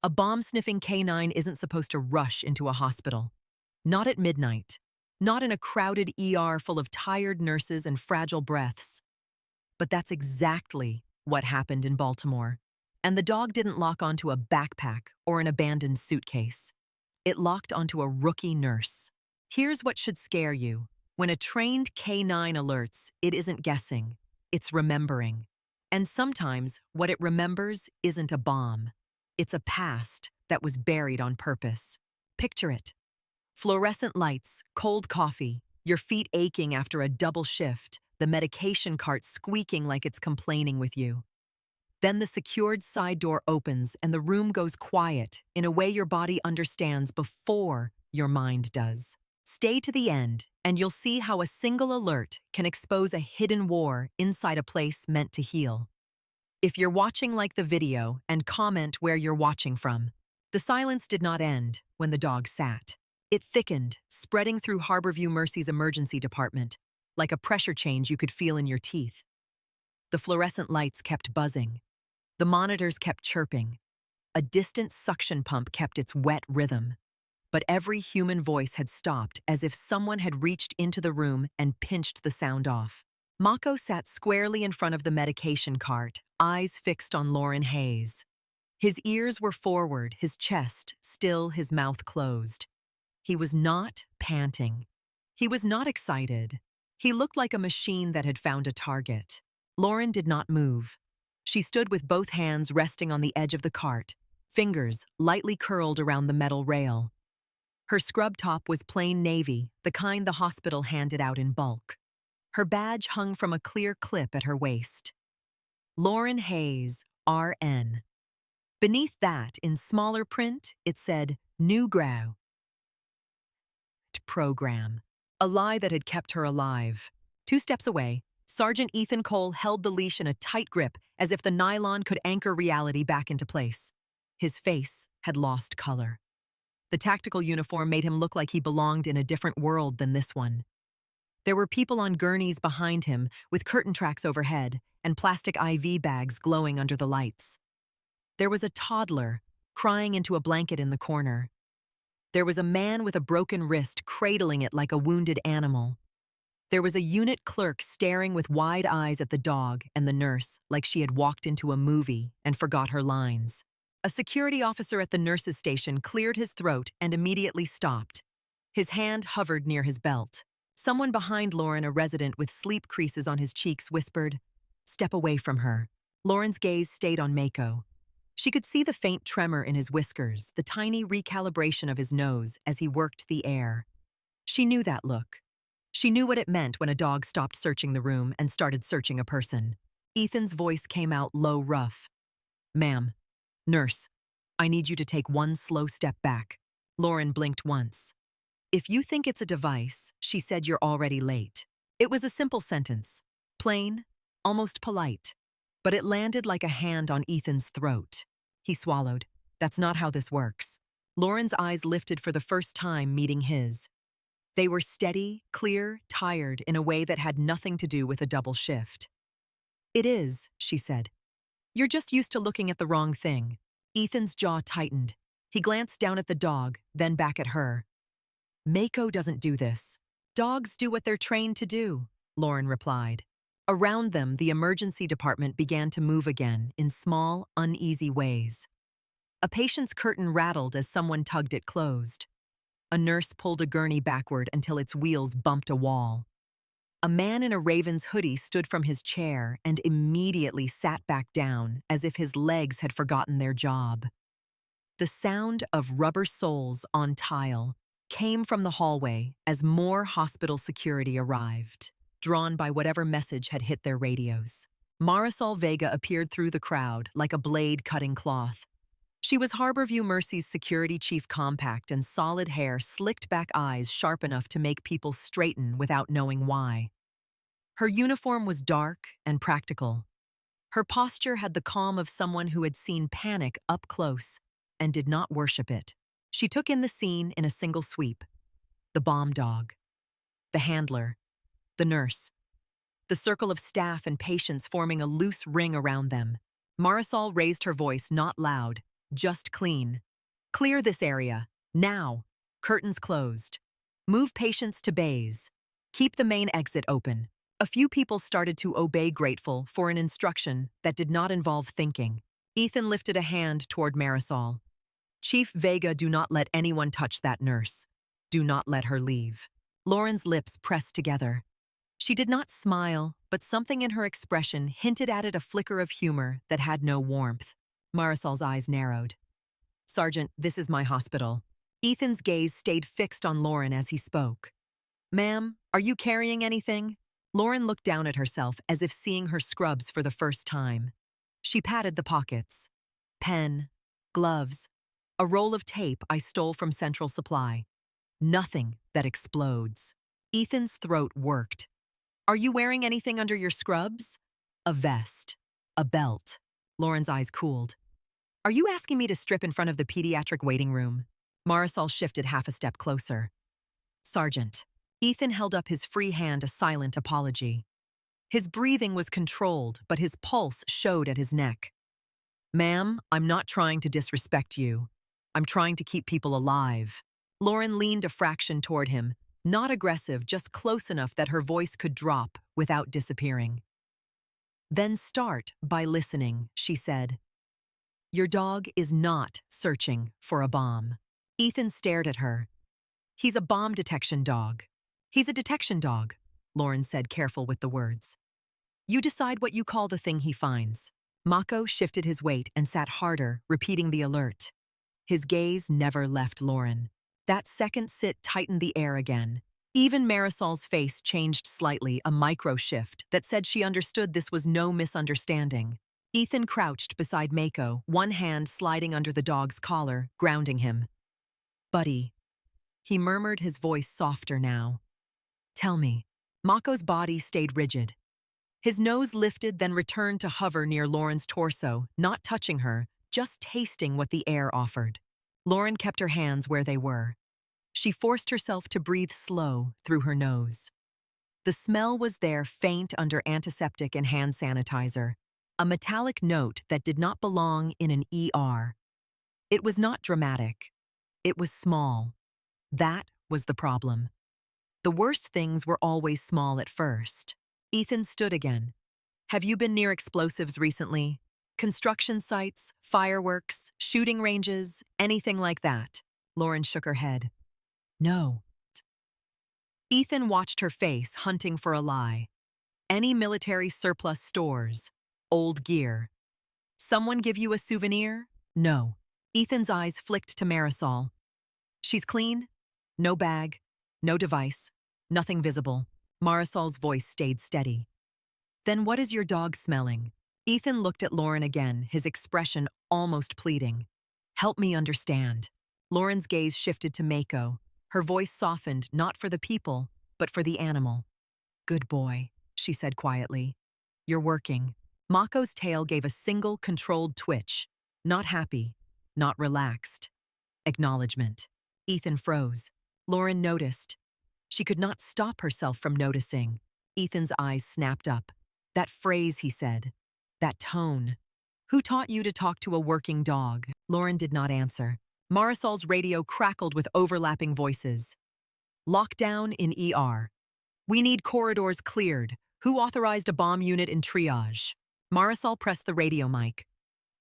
A bomb-sniffing canine isn't supposed to rush into a hospital. Not at midnight. Not in a crowded ER full of tired nurses and fragile breaths. But that's exactly what happened in Baltimore. And the dog didn't lock onto a backpack or an abandoned suitcase. It locked onto a rookie nurse. Here's what should scare you. When a trained canine alerts, it isn't guessing. It's remembering. And sometimes what it remembers isn't a bomb. It's a past that was buried on purpose. Picture it. Fluorescent lights, cold coffee, your feet aching after a double shift, the medication cart squeaking like it's complaining with you. Then the secured side door opens and the room goes quiet in a way your body understands before your mind does. Stay to the end and you'll see how a single alert can expose a hidden war inside a place meant to heal. If you're watching, like the video and comment where you're watching from. The silence did not end when the dog sat. It thickened, spreading through Harborview Mercy's emergency department, like a pressure change you could feel in your teeth. The fluorescent lights kept buzzing. The monitors kept chirping. A distant suction pump kept its wet rhythm. But every human voice had stopped, as if someone had reached into the room and pinched the sound off. Mako sat squarely in front of the medication cart, eyes fixed on Lauren Hayes. His ears were forward, his chest still, his mouth closed. He was not panting. He was not excited. He looked like a machine that had found a target. Lauren did not move. She stood with both hands resting on the edge of the cart, fingers lightly curled around the metal rail. Her scrub top was plain navy, the kind the hospital handed out in bulk. Her badge hung from a clear clip at her waist. Lauren Hayes, RN. Beneath that, in smaller print, it said, New Grau Program. A lie that had kept her alive. 2 steps away, Sergeant Ethan Cole held the leash in a tight grip as if the nylon could anchor reality back into place. His face had lost color. The tactical uniform made him look like he belonged in a different world than this one. There were people on gurneys behind him, with curtain tracks overhead and plastic IV bags glowing under the lights. There was a toddler crying into a blanket in the corner. There was a man with a broken wrist cradling it like a wounded animal. There was a unit clerk staring with wide eyes at the dog and the nurse like she had walked into a movie and forgot her lines. A security officer at the nurse's station cleared his throat and immediately stopped. His hand hovered near his belt. Someone behind Lauren, a resident with sleep creases on his cheeks, whispered, "Step away from her." Lauren's gaze stayed on Mako. She could see the faint tremor in his whiskers, the tiny recalibration of his nose as he worked the air. She knew that look. She knew what it meant when a dog stopped searching the room and started searching a person. Ethan's voice came out low, rough. "Ma'am, nurse, I need you to take one slow step back." Lauren blinked once. "If you think it's a device," she said, "you're already late." It was a simple sentence, plain, almost polite, but it landed like a hand on Ethan's throat. He swallowed. "That's not how this works." Lauren's eyes lifted for the first time, meeting his. They were steady, clear, tired in a way that had nothing to do with a double shift. "It is," she said. "You're just used to looking at the wrong thing." Ethan's jaw tightened. He glanced down at the dog, then back at her. "Mako doesn't do this. Dogs do what they're trained to do," Lauren replied. Around them, the emergency department began to move again in small, uneasy ways. A patient's curtain rattled as someone tugged it closed. A nurse pulled a gurney backward until its wheels bumped a wall. A man in a Ravens hoodie stood from his chair and immediately sat back down as if his legs had forgotten their job. The sound of rubber soles on tile came from the hallway as more hospital security arrived, drawn by whatever message had hit their radios. Marisol Vega appeared through the crowd like a blade cutting cloth. She was Harborview Mercy's security chief, compact and solid hair, slicked back eyes sharp enough to make people straighten without knowing why. Her uniform was dark and practical. Her posture had the calm of someone who had seen panic up close and did not worship it. She took in the scene in a single sweep. The bomb dog, the handler, the nurse, the circle of staff and patients forming a loose ring around them. Marisol raised her voice, not loud, Just clean. Clear this area. Now. Curtains closed. Move patients to bays. Keep the main exit open. A few people started to obey, grateful for an instruction that did not involve thinking. Ethan lifted a hand toward Marisol. Chief Vega, do not let anyone touch that nurse. Do not let her leave. Lauren's lips pressed together. She did not smile, but something in her expression hinted at it, a flicker of humor that had no warmth. Marisol's eyes narrowed. Sergeant, this is my hospital. Ethan's gaze stayed fixed on Lauren as he spoke. Ma'am, are you carrying anything? Lauren looked down at herself as if seeing her scrubs for the first time. She patted the pockets. Pen, gloves, a roll of tape I stole from Central Supply. Nothing that explodes. Ethan's throat worked. Are you wearing anything under your scrubs? A vest. A belt. Lauren's eyes cooled. Are you asking me to strip in front of the pediatric waiting room? Marisol shifted half a step closer. Sergeant. Ethan held up his free hand, a silent apology. His breathing was controlled, but his pulse showed at his neck. Ma'am, I'm not trying to disrespect you. I'm trying to keep people alive. Lauren leaned a fraction toward him, not aggressive, just close enough that her voice could drop without disappearing. Then start by listening, she said. Your dog is not searching for a bomb. Ethan stared at her. He's a bomb detection dog. He's a detection dog, Lauren said, careful with the words. You decide what you call the thing he finds. Mako shifted his weight and sat harder, repeating the alert. His gaze never left Lauren. That second sit tightened the air again. Even Marisol's face changed slightly, a micro shift that said she understood this was no misunderstanding. Ethan crouched beside Mako, one hand sliding under the dog's collar, grounding him. Buddy. He murmured, his voice softer now. Tell me. Mako's body stayed rigid. His nose lifted, then returned to hover near Lauren's torso, not touching her, just tasting what the air offered. Lauren kept her hands where they were. She forced herself to breathe slow through her nose. The smell was there, faint under antiseptic and hand sanitizer, a metallic note that did not belong in an ER. It was not dramatic. It was small. That was the problem. The worst things were always small at first. Ethan stood again. Have you been near explosives recently? Construction sites, fireworks, shooting ranges, anything like that? Lauren shook her head. No. Ethan watched her face, hunting for a lie. Any military surplus stores, old gear. Someone give you a souvenir? No. Ethan's eyes flicked to Marisol. She's clean? No bag, no device, nothing visible. Marisol's voice stayed steady. Then what is your dog smelling? Ethan looked at Lauren again, his expression almost pleading. Help me understand. Lauren's gaze shifted to Mako. Her voice softened, not for the people, but for the animal. Good boy, she said quietly. You're working. Mako's tail gave a single controlled twitch. Not happy, not relaxed. Acknowledgement. Ethan froze. Lauren noticed. She could not stop herself from noticing. Ethan's eyes snapped up. That phrase, he said. That tone. Who taught you to talk to a working dog? Lauren did not answer. Marisol's radio crackled with overlapping voices. Lockdown in ER. We need corridors cleared. Who authorized a bomb unit in triage? Marisol pressed the radio mic.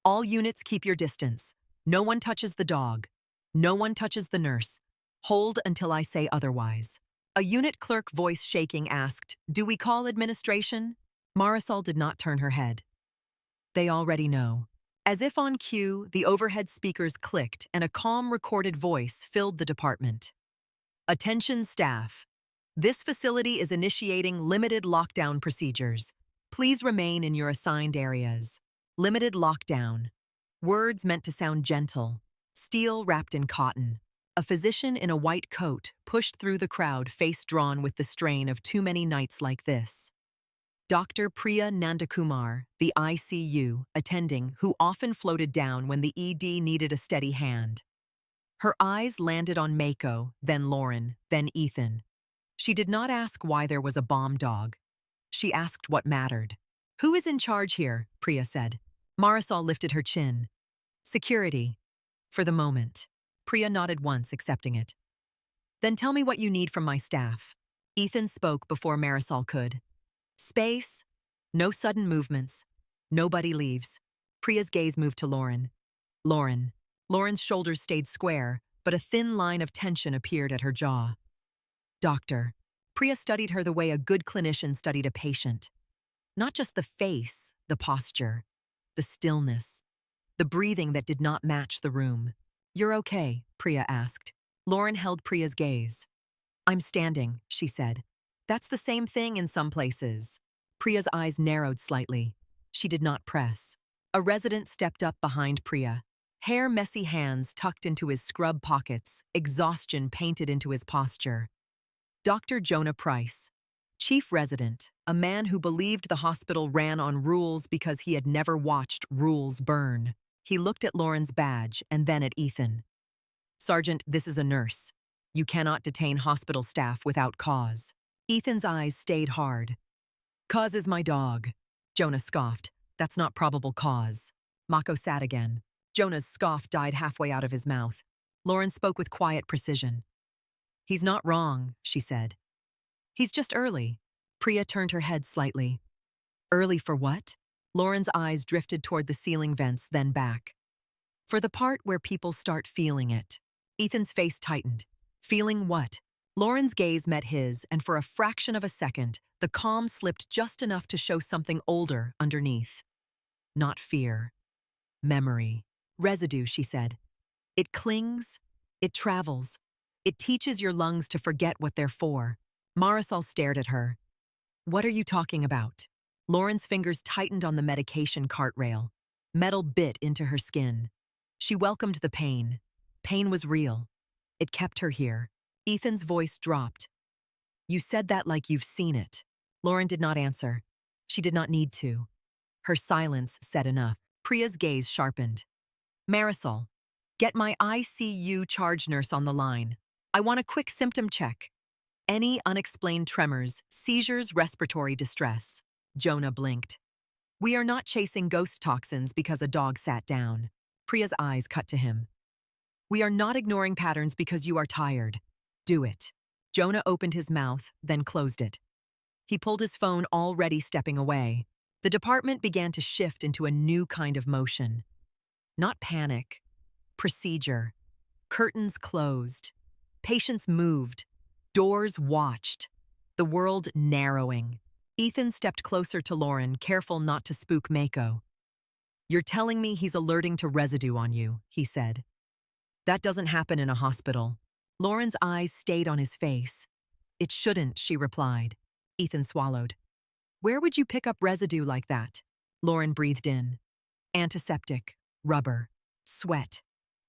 All units keep your distance. No one touches the dog. No one touches the nurse. Hold until I say otherwise. A unit clerk, voice shaking, asked, Do we call administration? Marisol did not turn her head. They already know. As if on cue, the overhead speakers clicked and a calm recorded voice filled the department. Attention staff. This facility is initiating limited lockdown procedures. Please remain in your assigned areas. Limited lockdown. Words meant to sound gentle. Steel wrapped in cotton. A physician in a white coat pushed through the crowd, face drawn with the strain of too many nights like this. Dr. Priya Nandakumar, the ICU attending, who often floated down when the ED needed a steady hand. Her eyes landed on Mako, then Lauren, then Ethan. She did not ask why there was a bomb dog. She asked what mattered. Who is in charge here? Priya said. Marisol lifted her chin. Security. For the moment. Priya nodded once, accepting it. Then tell me what you need from my staff. Ethan spoke before Marisol could. Space, no sudden movements, nobody leaves. Priya's gaze moved to Lauren. Lauren. Lauren's shoulders stayed square, but a thin line of tension appeared at her jaw. Doctor. Priya studied her the way a good clinician studied a patient. Not just the face, the posture, the stillness, the breathing that did not match the room. You're okay, Priya asked. Lauren held Priya's gaze. I'm standing, she said. That's the same thing in some places. Priya's eyes narrowed slightly. She did not press. A resident stepped up behind Priya. Hair messy hands tucked into his scrub pockets, exhaustion painted into his posture. Dr. Jonah Price, chief resident, a man who believed the hospital ran on rules because he had never watched rules burn. He looked at Lauren's badge and then at Ethan. Sergeant, this is a nurse. You cannot detain hospital staff without cause. Ethan's eyes stayed hard. Cause is my dog. Jonah scoffed. That's not probable cause. Mako sat again. Jonah's scoff died halfway out of his mouth. Lauren spoke with quiet precision. He's not wrong, she said. He's just early. Priya turned her head slightly. Early for what? Lauren's eyes drifted toward the ceiling vents, then back. For the part where people start feeling it. Ethan's face tightened. Feeling what? Lauren's gaze met his, and for a fraction of a second, the calm slipped just enough to show something older underneath. Not fear. Memory. Residue, she said. It clings. It travels. It teaches your lungs to forget what they're for. Marisol stared at her. What are you talking about? Lauren's fingers tightened on the medication cart rail. Metal bit into her skin. She welcomed the pain. Pain was real. It kept her here. Ethan's voice dropped. You said that like you've seen it. Lauren did not answer. She did not need to. Her silence said enough. Priya's gaze sharpened. Marisol, get my ICU charge nurse on the line. I want a quick symptom check. Any unexplained tremors, seizures, respiratory distress. Jonah blinked. We are not chasing ghost toxins because a dog sat down. Priya's eyes cut to him. We are not ignoring patterns because you are tired. Do it. Jonah opened his mouth, then closed it. He pulled his phone, already stepping away. The department began to shift into a new kind of motion. Not panic. Procedure. Curtains closed. Patients moved. Doors watched. The world narrowing. Ethan stepped closer to Lauren, careful not to spook Mako. You're telling me he's alerting to residue on you, he said. That doesn't happen in a hospital. Lauren's eyes stayed on his face. It shouldn't, she replied. Ethan swallowed. Where would you pick up residue like that? Lauren breathed in. Antiseptic, rubber, sweat.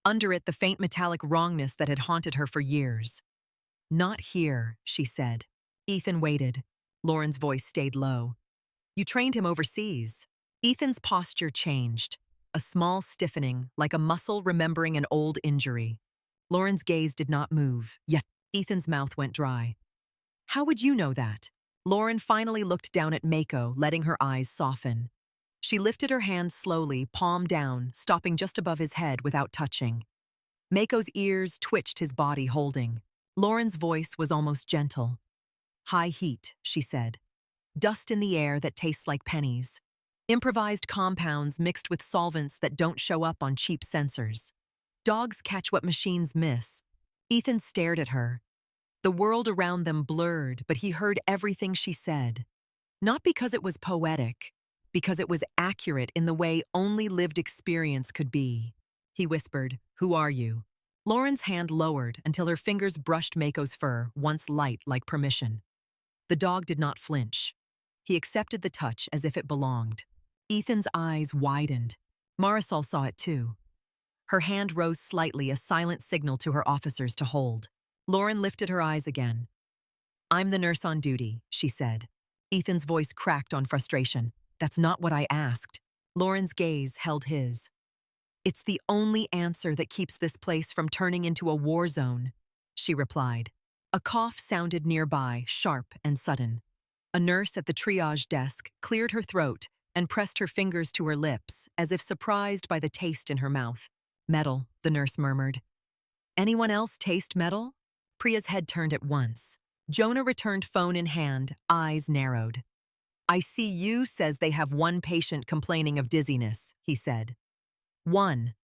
Under it, the faint metallic wrongness that had haunted her for years. Not here, she said. Ethan waited. Lauren's voice stayed low. You trained him overseas. Ethan's posture changed. A small stiffening, like a muscle remembering an old injury. Lauren's gaze did not move, yet Ethan's mouth went dry. How would you know that? Lauren finally looked down at Mako, letting her eyes soften. She lifted her hand slowly, palm down, stopping just above his head without touching. Mako's ears twitched, his body holding. Lauren's voice was almost gentle. High heat, she said. Dust in the air that tastes like pennies. Improvised compounds mixed with solvents that don't show up on cheap sensors. Dogs catch what machines miss. Ethan stared at her. The world around them blurred, but he heard everything she said. Not because it was poetic, because it was accurate in the way only lived experience could be. He whispered, Who are you? Lauren's hand lowered until her fingers brushed Mako's fur, once light like permission. The dog did not flinch. He accepted the touch as if it belonged. Ethan's eyes widened. Marisol saw it too. Her hand rose slightly, a silent signal to her officers to hold. Lauren lifted her eyes again. I'm the nurse on duty, she said. Ethan's voice cracked on frustration. That's not what I asked. Lauren's gaze held his. It's the only answer that keeps this place from turning into a war zone, she replied. A cough sounded nearby, sharp and sudden. A nurse at the triage desk cleared her throat and pressed her fingers to her lips, as if surprised by the taste in her mouth. Metal, the nurse murmured. Anyone else taste metal? Priya's head turned at once. Jonah returned phone in hand, eyes narrowed. ICU says they have one patient complaining of dizziness, he said. One.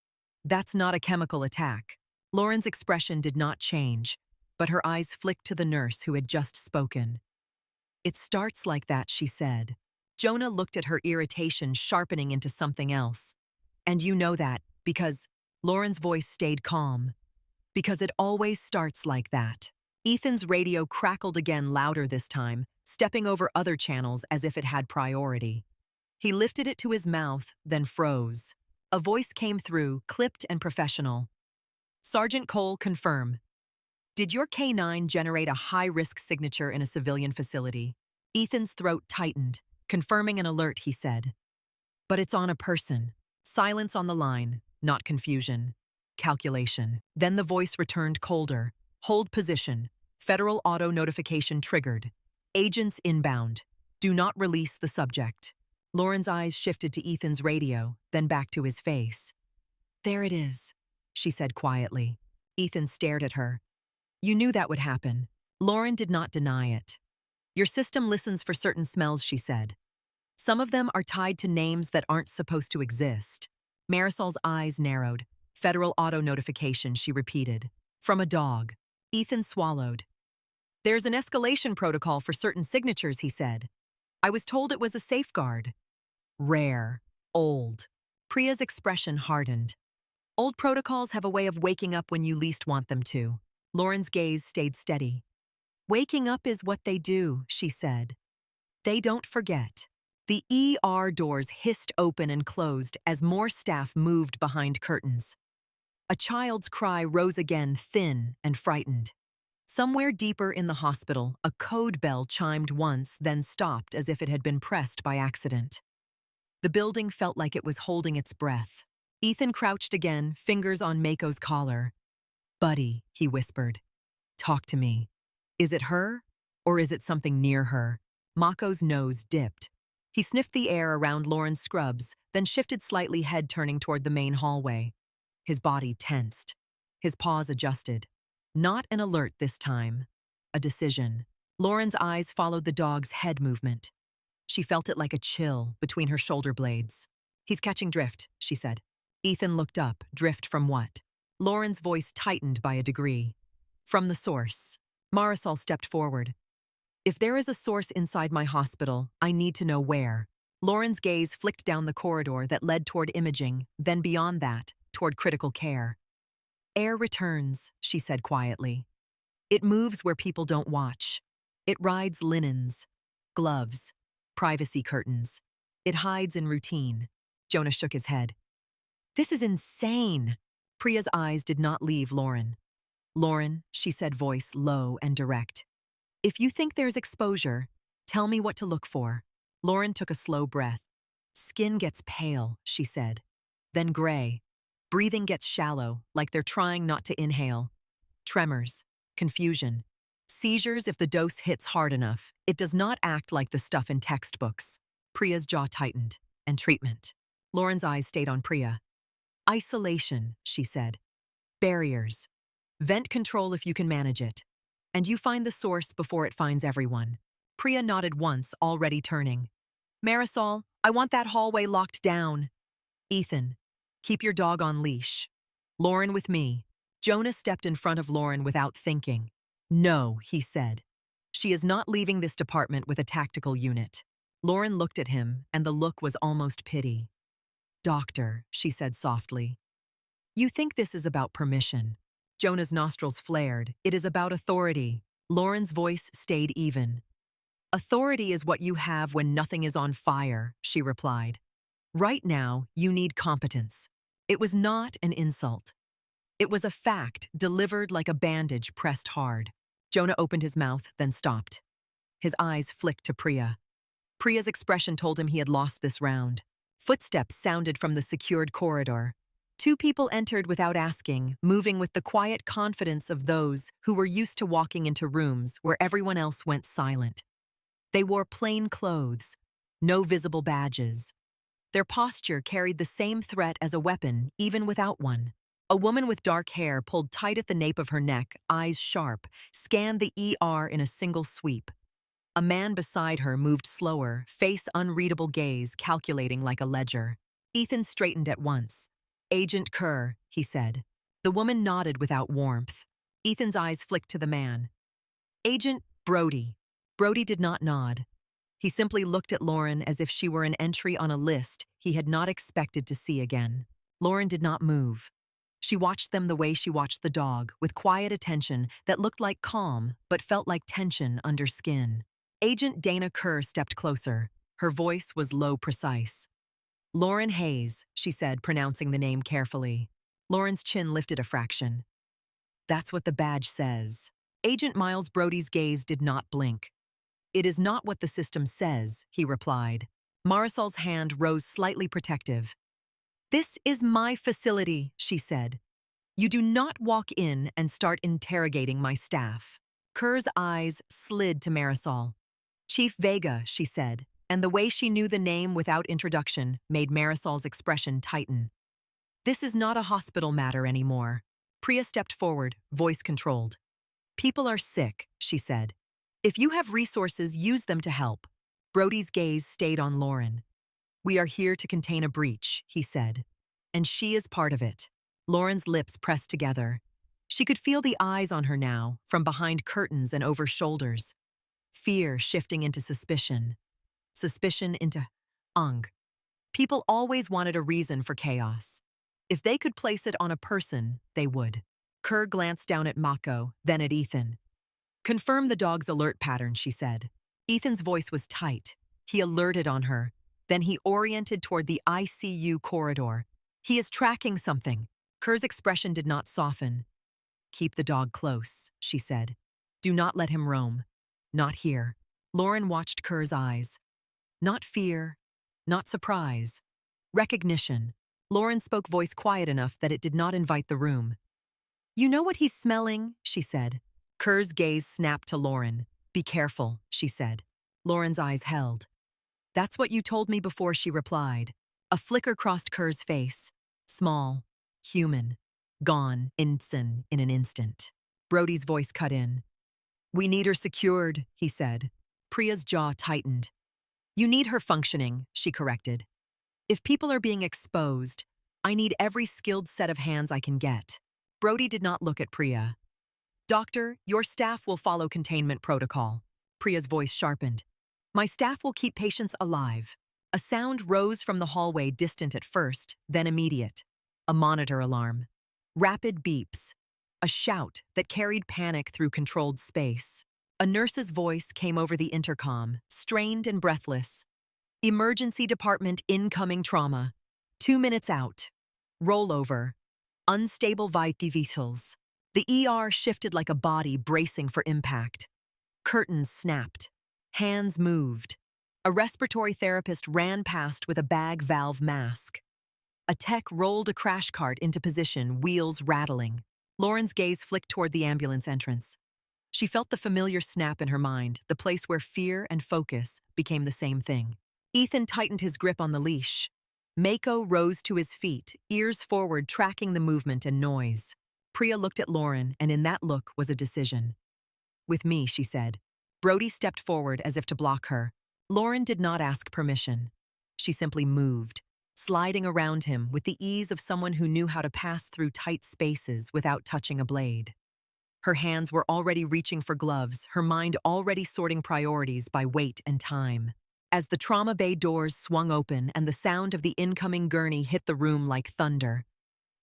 That's not a chemical attack. Lauren's expression did not change, but her eyes flicked to the nurse who had just spoken. It starts like that, she said. Jonah looked at her irritation sharpening into something else. And you know that, because Lauren's voice stayed calm. Because it always starts like that. Ethan's radio crackled again, louder this time, stepping over other channels as if it had priority. He lifted it to his mouth, then froze. A voice came through, clipped and professional. Sergeant Cole, confirm. Did your K-9 generate a high-risk signature in a civilian facility? Ethan's throat tightened. Confirming an alert, he said. But it's on a person. Silence on the line, not confusion. Calculation. Then the voice returned colder. Hold position. Federal auto notification triggered. Agents inbound. Do not release the subject. Lauren's eyes shifted to Ethan's radio, then back to his face. There it is, she said quietly. Ethan stared at her. You knew that would happen. Lauren did not deny it. Your system listens for certain smells, she said. Some of them are tied to names that aren't supposed to exist. Marisol's eyes narrowed. Federal auto notification, she repeated. From a dog. Ethan swallowed. There's an escalation protocol for certain signatures, he said. I was told it was a safeguard. Rare. Old. Priya's expression hardened. Old protocols have a way of waking up when you least want them to. Lauren's gaze stayed steady. Waking up is what they do, she said. They don't forget. The ER doors hissed open and closed as more staff moved behind curtains. A child's cry rose again, thin and frightened. Somewhere deeper in the hospital, a code bell chimed once, then stopped as if it had been pressed by accident. The building felt like it was holding its breath. Ethan crouched again, fingers on Mako's collar. Buddy, he whispered. Talk to me. Is it her, or is it something near her? Mako's nose dipped. He sniffed the air around Lauren's scrubs, then shifted slightly, head turning toward the main hallway. His body tensed. His paws adjusted. Not an alert this time. A decision. Lauren's eyes followed the dog's head movement. She felt it like a chill between her shoulder blades. He's catching drift, she said. Ethan looked up. Drift from what? Lauren's voice tightened by a degree. From the source. Marisol stepped forward. If there is a source inside my hospital, I need to know where. Lauren's gaze flicked down the corridor that led toward imaging, then beyond that, toward critical care. Air returns, she said quietly. It moves where people don't watch. It rides linens, gloves, privacy curtains. It hides in routine. Jonah shook his head. This is insane. Priya's eyes did not leave Lauren. Lauren, she said, voice low and direct. If you think there's exposure, tell me what to look for. Lauren took a slow breath. Skin gets pale, she said. Then gray. Breathing gets shallow, like they're trying not to inhale. Tremors. Confusion. Seizures if the dose hits hard enough. It does not act like the stuff in textbooks. Priya's jaw tightened. And treatment. Lauren's eyes stayed on Priya. Isolation, she said. Barriers. Vent control if you can manage it. And you find the source before it finds everyone. Priya nodded once, already turning. Marisol, I want that hallway locked down. Ethan, keep your dog on leash. Lauren with me. Jonah stepped in front of Lauren without thinking. No, he said. She is not leaving this department with a tactical unit. Lauren looked at him, and the look was almost pity. Doctor, she said softly. You think this is about permission. Jonah's nostrils flared. It is about authority. Lauren's voice stayed even. Authority is what you have when nothing is on fire, she replied. Right now, you need competence. It was not an insult. It was a fact delivered like a bandage pressed hard. Jonah opened his mouth, then stopped. His eyes flicked to Priya. Priya's expression told him he had lost this round. Footsteps sounded from the secured corridor. Two people entered without asking, moving with the quiet confidence of those who were used to walking into rooms where everyone else went silent. They wore plain clothes, no visible badges. Their posture carried the same threat as a weapon, even without one. A woman with dark hair pulled tight at the nape of her neck, eyes sharp, scanned the ER in a single sweep. A man beside her moved slower, face unreadable gaze calculating like a ledger. Ethan straightened at once. "Agent Kerr," he said. The woman nodded without warmth. Ethan's eyes flicked to the man. "Agent Brody." Brody did not nod. He simply looked at Lauren as if she were an entry on a list he had not expected to see again. Lauren did not move. She watched them the way she watched the dog, with quiet attention that looked like calm but felt like tension under skin. Agent Dana Kerr stepped closer. Her voice was low, precise. "Lauren Hayes," she said, pronouncing the name carefully. Lauren's chin lifted a fraction. "That's what the badge says." Agent Miles Brody's gaze did not blink. "It is not what the system says," he replied. Marisol's hand rose slightly protective. "This is my facility," she said. "You do not walk in and start interrogating my staff." Kerr's eyes slid to Marisol. "Chief Vega," she said, and the way she knew the name without introduction made Marisol's expression tighten. "This is not a hospital matter anymore." Priya stepped forward, voice controlled. "People are sick," she said. "If you have resources, use them to help." Brody's gaze stayed on Lauren. "We are here to contain a breach," he said. "And she is part of it." Lauren's lips pressed together. She could feel the eyes on her now, from behind curtains and over shoulders. Fear shifting into suspicion. Suspicion into ung. People always wanted a reason for chaos. If they could place it on a person, they would. Kerr glanced down at Mako, then at Ethan. "Confirm the dog's alert pattern," she said. Ethan's voice was tight. He alerted on her. Then he oriented toward the ICU corridor. "He is tracking something." Kerr's expression did not soften. "Keep the dog close," she said. "Do not let him roam. Not here." Lauren watched Kerr's eyes. Not fear, not surprise. Recognition. Lauren spoke, voice quiet enough that it did not invite the room. "You know what he's smelling?" she said. Kerr's gaze snapped to Lauren. "Be careful," she said. Lauren's eyes held. "That's what you told me before," she replied. A flicker crossed Kerr's face. Small, human, gone, in an instant. Brody's voice cut in. "We need her secured," he said. Priya's jaw tightened. "You need her functioning," she corrected. "If people are being exposed, I need every skilled set of hands I can get." Brody did not look at Priya. "Doctor, your staff will follow containment protocol." Priya's voice sharpened. "My staff will keep patients alive." A sound rose from the hallway, distant at first, then immediate. A monitor alarm. Rapid beeps. A shout that carried panic through controlled space. A nurse's voice came over the intercom, strained and breathless. "Emergency department incoming trauma. 2 minutes out. Rollover. Unstable vitals." The ER shifted like a body bracing for impact. Curtains snapped. Hands moved. A respiratory therapist ran past with a bag valve mask. A tech rolled a crash cart into position, wheels rattling. Lauren's gaze flicked toward the ambulance entrance. She felt the familiar snap in her mind, the place where fear and focus became the same thing. Ethan tightened his grip on the leash. Mako rose to his feet, ears forward, tracking the movement and noise. Priya looked at Lauren, and in that look was a decision. "With me," she said. Brody stepped forward as if to block her. Lauren did not ask permission. She simply moved, sliding around him with the ease of someone who knew how to pass through tight spaces without touching a blade. Her hands were already reaching for gloves, her mind already sorting priorities by weight and time. As the trauma bay doors swung open and the sound of the incoming gurney hit the room like thunder,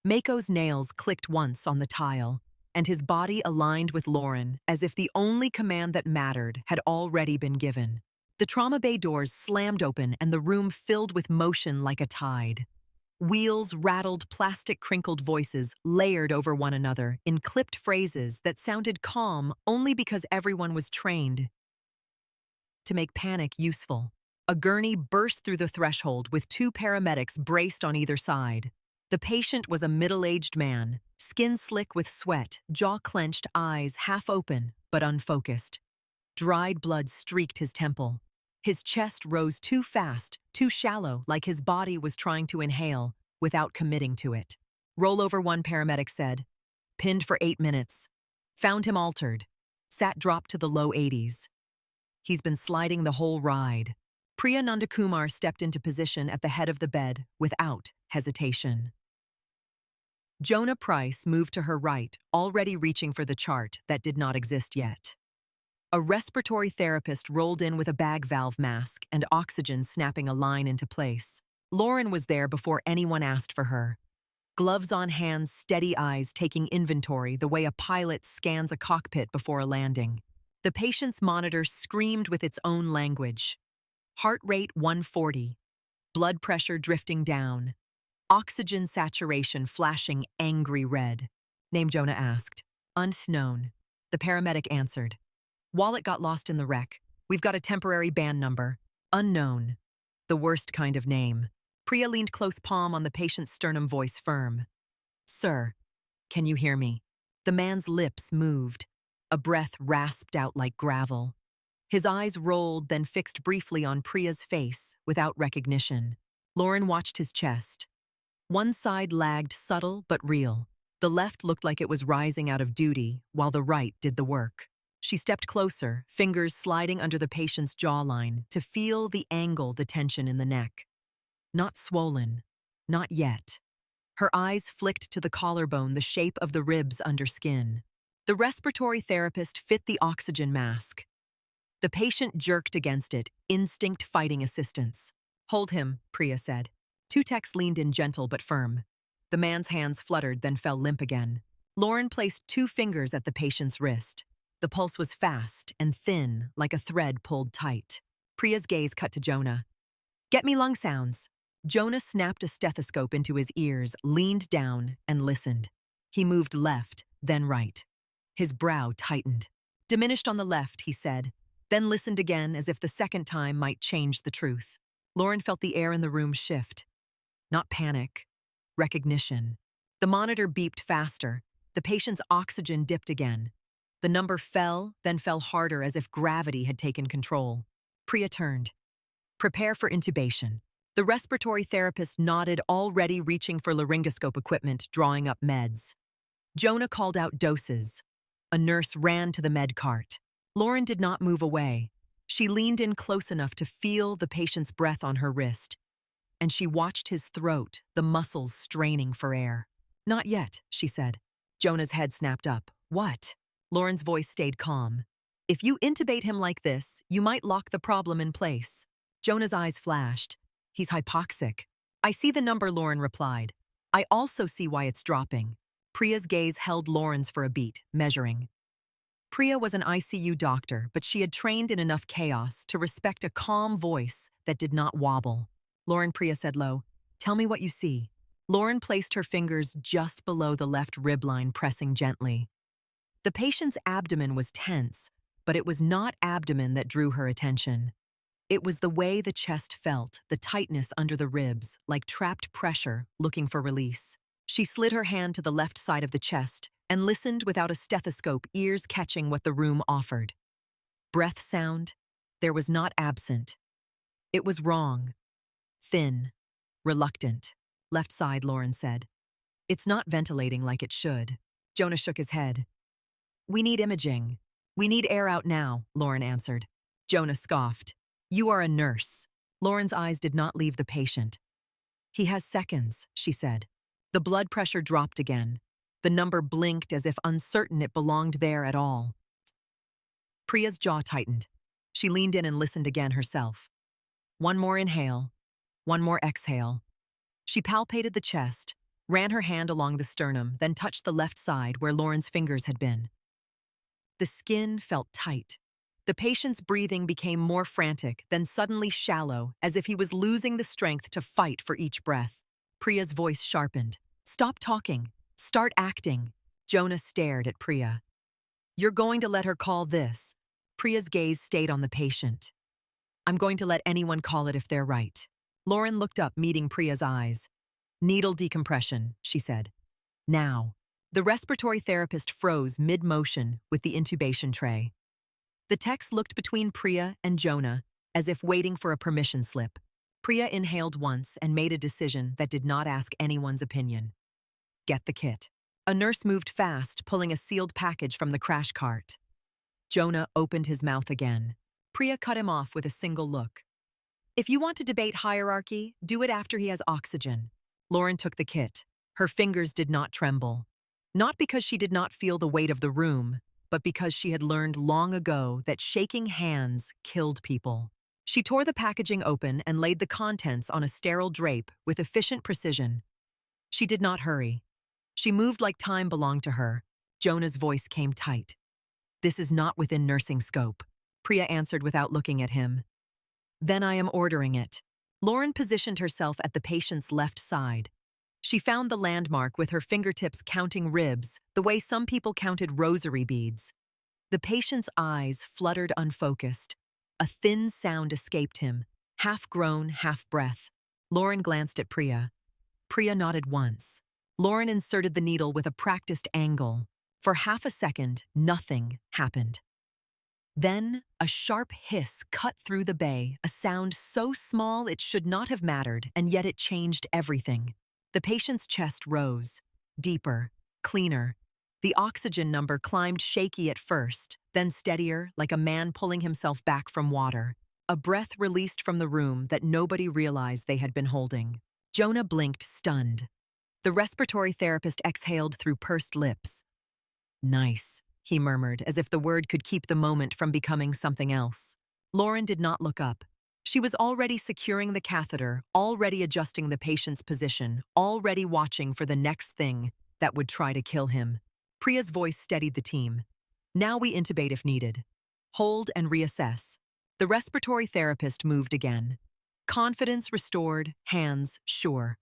Mako's nails clicked once on the tile, and his body aligned with Lauren as if the only command that mattered had already been given. The trauma bay doors slammed open and the room filled with motion like a tide. Wheels rattled, plastic crinkled voices layered over one another in clipped phrases that sounded calm only because everyone was trained to make panic useful. A gurney burst through the threshold with 2 paramedics braced on either side. The patient was a middle-aged man, skin slick with sweat, jaw clenched, eyes half open but unfocused. Dried blood streaked his temple. His chest rose too fast, too shallow, like his body was trying to inhale without committing to it. Rollover, one paramedic said. Pinned for 8 minutes. Found him altered. Sat dropped to the low 80s. He's been sliding the whole ride. Priya Nandakumar stepped into position at the head of the bed without hesitation. Jonah Price moved to her right, already reaching for the chart that did not exist yet. A respiratory therapist rolled in with a bag valve mask and oxygen snapping a line into place. Lauren was there before anyone asked for her. Gloves on hands, steady eyes taking inventory the way a pilot scans a cockpit before a landing. The patient's monitor screamed with its own language. Heart rate 140. Blood pressure drifting down. Oxygen saturation flashing angry red. Name, Jonah asked. Unknown. The paramedic answered. Wallet got lost in the wreck. We've got a temporary band number. Unknown. The worst kind of name. Priya leaned close, palm on the patient's sternum, voice firm. Sir, can you hear me? The man's lips moved. A breath rasped out like gravel. His eyes rolled, then fixed briefly on Priya's face, without recognition. Lauren watched his chest. One side lagged, subtle but real. The left looked like it was rising out of duty, while the right did the work. She stepped closer, fingers sliding under the patient's jawline, to feel the angle, the tension in the neck. Not swollen. Not yet. Her eyes flicked to the collarbone, the shape of the ribs under skin. The respiratory therapist fit the oxygen mask. The patient jerked against it, instinct fighting assistance. Hold him, Priya said. Two techs leaned in, gentle but firm. The man's hands fluttered, then fell limp again. Lauren placed 2 fingers at the patient's wrist. The pulse was fast and thin, like a thread pulled tight. Priya's gaze cut to Jonah. Get me lung sounds. Jonah snapped a stethoscope into his ears, leaned down, and listened. He moved left, then right. His brow tightened. Diminished on the left, he said, then listened again as if the second time might change the truth. Lauren felt the air in the room shift. Not panic. Recognition. The monitor beeped faster. The patient's oxygen dipped again. The number fell, then fell harder as if gravity had taken control. Priya turned. Prepare for intubation. The respiratory therapist nodded, already reaching for laryngoscope equipment, drawing up meds. Jonah called out doses. A nurse ran to the med cart. Lauren did not move away. She leaned in close enough to feel the patient's breath on her wrist. And she watched his throat, the muscles straining for air. Not yet, she said. Jonah's head snapped up. What? Lauren's voice stayed calm. If you intubate him like this, you might lock the problem in place. Jonah's eyes flashed. He's hypoxic. I see the number, Lauren replied. I also see why it's dropping. Priya's gaze held Lauren's for a beat, measuring. Priya was an ICU doctor, but she had trained in enough chaos to respect a calm voice that did not wobble. Lauren, Priya said low, tell me what you see. Lauren placed her fingers just below the left rib line, pressing gently. The patient's abdomen was tense, but it was not abdomen that drew her attention. It was the way the chest felt, the tightness under the ribs, like trapped pressure looking for release. She slid her hand to the left side of the chest and listened without a stethoscope, ears catching what the room offered. Breath sound, there was not absent. It was wrong. Thin. Reluctant. Left side, Lauren said. It's not ventilating like it should. Jonah shook his head. We need imaging. We need air out now, Lauren answered. Jonah scoffed. You are a nurse. Lauren's eyes did not leave the patient. He has seconds, she said. The blood pressure dropped again. The number blinked as if uncertain it belonged there at all. Priya's jaw tightened. She leaned in and listened again herself. One more inhale. One more exhale. She palpated the chest, ran her hand along the sternum, then touched the left side where Lauren's fingers had been. The skin felt tight. The patient's breathing became more frantic, then suddenly shallow, as if he was losing the strength to fight for each breath. Priya's voice sharpened. Stop talking. Start acting. Jonah stared at Priya. You're going to let her call this. Priya's gaze stayed on the patient. I'm going to let anyone call it if they're right. Lauren looked up, meeting Priya's eyes. Needle decompression, she said. Now. The respiratory therapist froze mid-motion with the intubation tray. The techs looked between Priya and Jonah, as if waiting for a permission slip. Priya inhaled once and made a decision that did not ask anyone's opinion. Get the kit. A nurse moved fast, pulling a sealed package from the crash cart. Jonah opened his mouth again. Priya cut him off with a single look. If you want to debate hierarchy, do it after he has oxygen. Lauren took the kit. Her fingers did not tremble. Not because she did not feel the weight of the room, but because she had learned long ago that shaking hands killed people. She tore the packaging open and laid the contents on a sterile drape with efficient precision. She did not hurry. She moved like time belonged to her. Jonah's voice came tight. This is not within nursing scope, Priya answered without looking at him. Then I am ordering it. Lauren positioned herself at the patient's left side. She found the landmark with her fingertips counting ribs, the way some people counted rosary beads. The patient's eyes fluttered unfocused. A thin sound escaped him, half groan, half breath. Lauren glanced at Priya. Priya nodded once. Lauren inserted the needle with a practiced angle. For half a second, nothing happened. Then, a sharp hiss cut through the bay, a sound so small it should not have mattered, and yet it changed everything. The patient's chest rose, deeper, cleaner. The oxygen number climbed shaky at first, then steadier, like a man pulling himself back from water. A breath released from the room that nobody realized they had been holding. Jonah blinked, stunned. The respiratory therapist exhaled through pursed lips. Nice, he murmured, as if the word could keep the moment from becoming something else. Lauren did not look up. She was already securing the catheter, already adjusting the patient's position, already watching for the next thing that would try to kill him. Priya's voice steadied the team. Now we intubate if needed. Hold and reassess. The respiratory therapist moved again. Confidence restored, hands sure.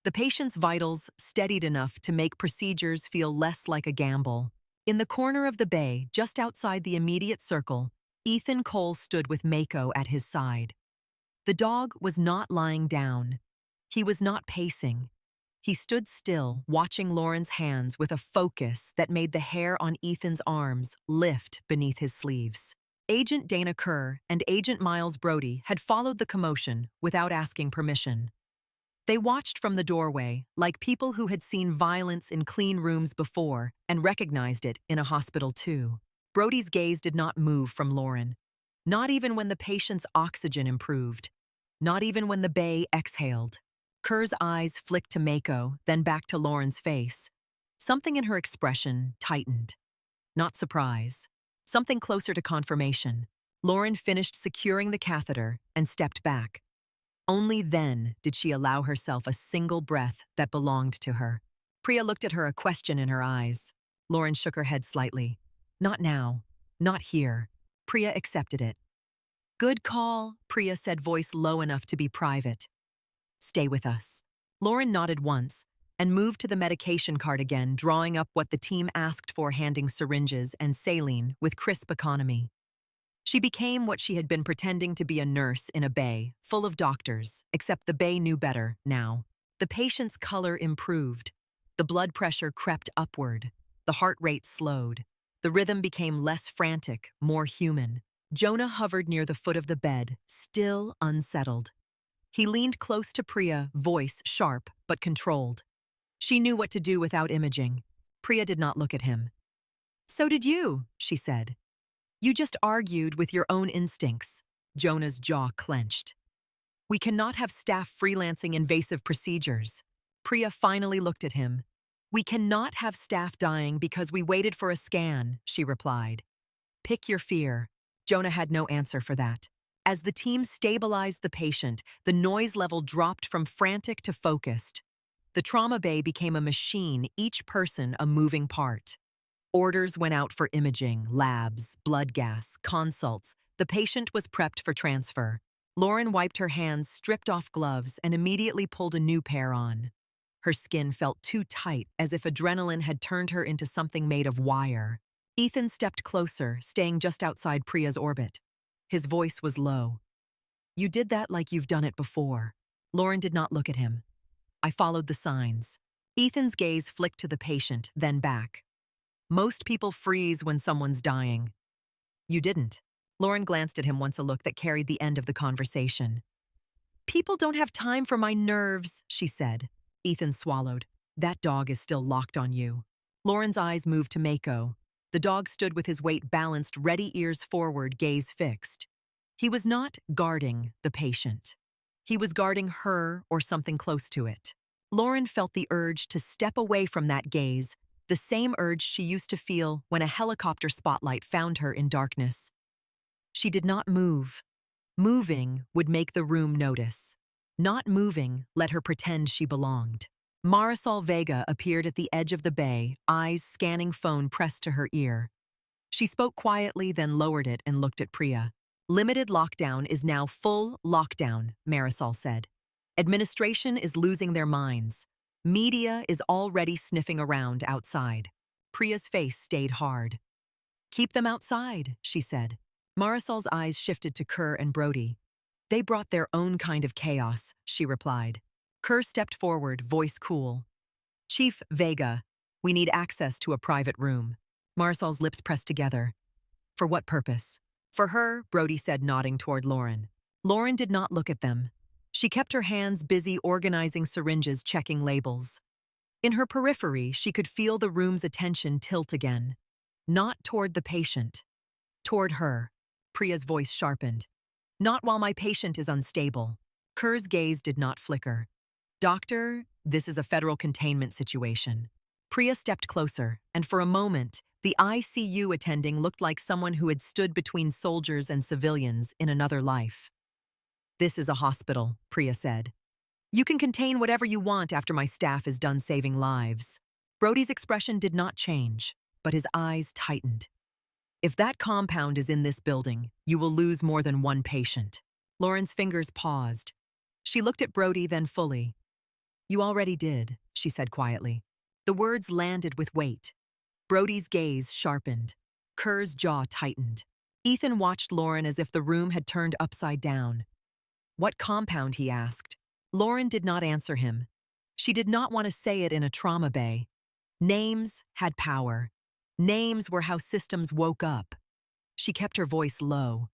The patient's vitals steadied enough to make procedures feel less like a gamble. In the corner of the bay, just outside the immediate circle, Ethan Cole stood with Mako at his side. The dog was not lying down. He was not pacing. He stood still, watching Lauren's hands with a focus that made the hair on Ethan's arms lift beneath his sleeves. Agent Dana Kerr and Agent Miles Brody had followed the commotion without asking permission. They watched from the doorway, like people who had seen violence in clean rooms before and recognized it in a hospital too. Brody's gaze did not move from Lauren. Not even when the patient's oxygen improved. Not even when the bay exhaled. Kerr's eyes flicked to Mako, then back to Lauren's face. Something in her expression tightened. Not surprise. Something closer to confirmation. Lauren finished securing the catheter and stepped back. Only then did she allow herself a single breath that belonged to her. Priya looked at her, a question in her eyes. Lauren shook her head slightly. Not now. Not here. Priya accepted it. Good call, Priya said, voice low enough to be private. Stay with us. Lauren nodded once and moved to the medication cart again, drawing up what the team asked for, handing syringes and saline with crisp economy. She became what she had been pretending to be, a nurse in a bay, full of doctors, except the bay knew better now. The patient's color improved. The blood pressure crept upward. The heart rate slowed. The rhythm became less frantic, more human. Jonah hovered near the foot of the bed, still unsettled. He leaned close to Priya, voice sharp but controlled. She knew what to do without imaging. Priya did not look at him. So did you, she said. You just argued with your own instincts. Jonah's jaw clenched. We cannot have staff freelancing invasive procedures. Priya finally looked at him. We cannot have staff dying because we waited for a scan, she replied. Pick your fear. Jonah had no answer for that. As the team stabilized the patient, the noise level dropped from frantic to focused. The trauma bay became a machine, each person a moving part. Orders went out for imaging, labs, blood gas, consults. The patient was prepped for transfer. Lauren wiped her hands, stripped off gloves, and immediately pulled a new pair on. Her skin felt too tight, as if adrenaline had turned her into something made of wire. Ethan stepped closer, staying just outside Priya's orbit. His voice was low. You did that like you've done it before. Lauren did not look at him. I followed the signs. Ethan's gaze flicked to the patient, then back. Most people freeze when someone's dying. You didn't. Lauren glanced at him once, a look that carried the end of the conversation. People don't have time for my nerves, she said. Ethan swallowed. That dog is still locked on you. Lauren's eyes moved to Mako. The dog stood with his weight balanced, ready ears forward, gaze fixed. He was not guarding the patient. He was guarding her or something close to it. Lauren felt the urge to step away from that gaze, the same urge she used to feel when a helicopter spotlight found her in darkness. She did not move. Moving would make the room notice. Not moving let her pretend she belonged. Marisol Vega appeared at the edge of the bay, eyes scanning, phone pressed to her ear. She spoke quietly, then lowered it and looked at Priya. Limited lockdown is now full lockdown, Marisol said. Administration is losing their minds. Media is already sniffing around outside. Priya's face stayed hard. Keep them outside, she said. Marisol's eyes shifted to Kerr and Brody. They brought their own kind of chaos, she replied. Kerr stepped forward, voice cool. Chief Vega, we need access to a private room. Marisol's lips pressed together. For what purpose? For her, Brody said, nodding toward Lauren. Lauren did not look at them. She kept her hands busy organizing syringes, checking labels. In her periphery, she could feel the room's attention tilt again. Not toward the patient. Toward her. Priya's voice sharpened. Not while my patient is unstable. Kerr's gaze did not flicker. Doctor, this is a federal containment situation. Priya stepped closer, and for a moment, the ICU attending looked like someone who had stood between soldiers and civilians in another life. This is a hospital, Priya said. You can contain whatever you want after my staff is done saving lives. Brody's expression did not change, but his eyes tightened. If that compound is in this building, you will lose more than one patient. Lauren's fingers paused. She looked at Brody, then fully. You already did, she said quietly. The words landed with weight. Brody's gaze sharpened. Kerr's jaw tightened. Ethan watched Lauren as if the room had turned upside down. What compound, he asked. Lauren did not answer him. She did not want to say it in a trauma bay. Names had power. Names were how systems woke up. She kept her voice low.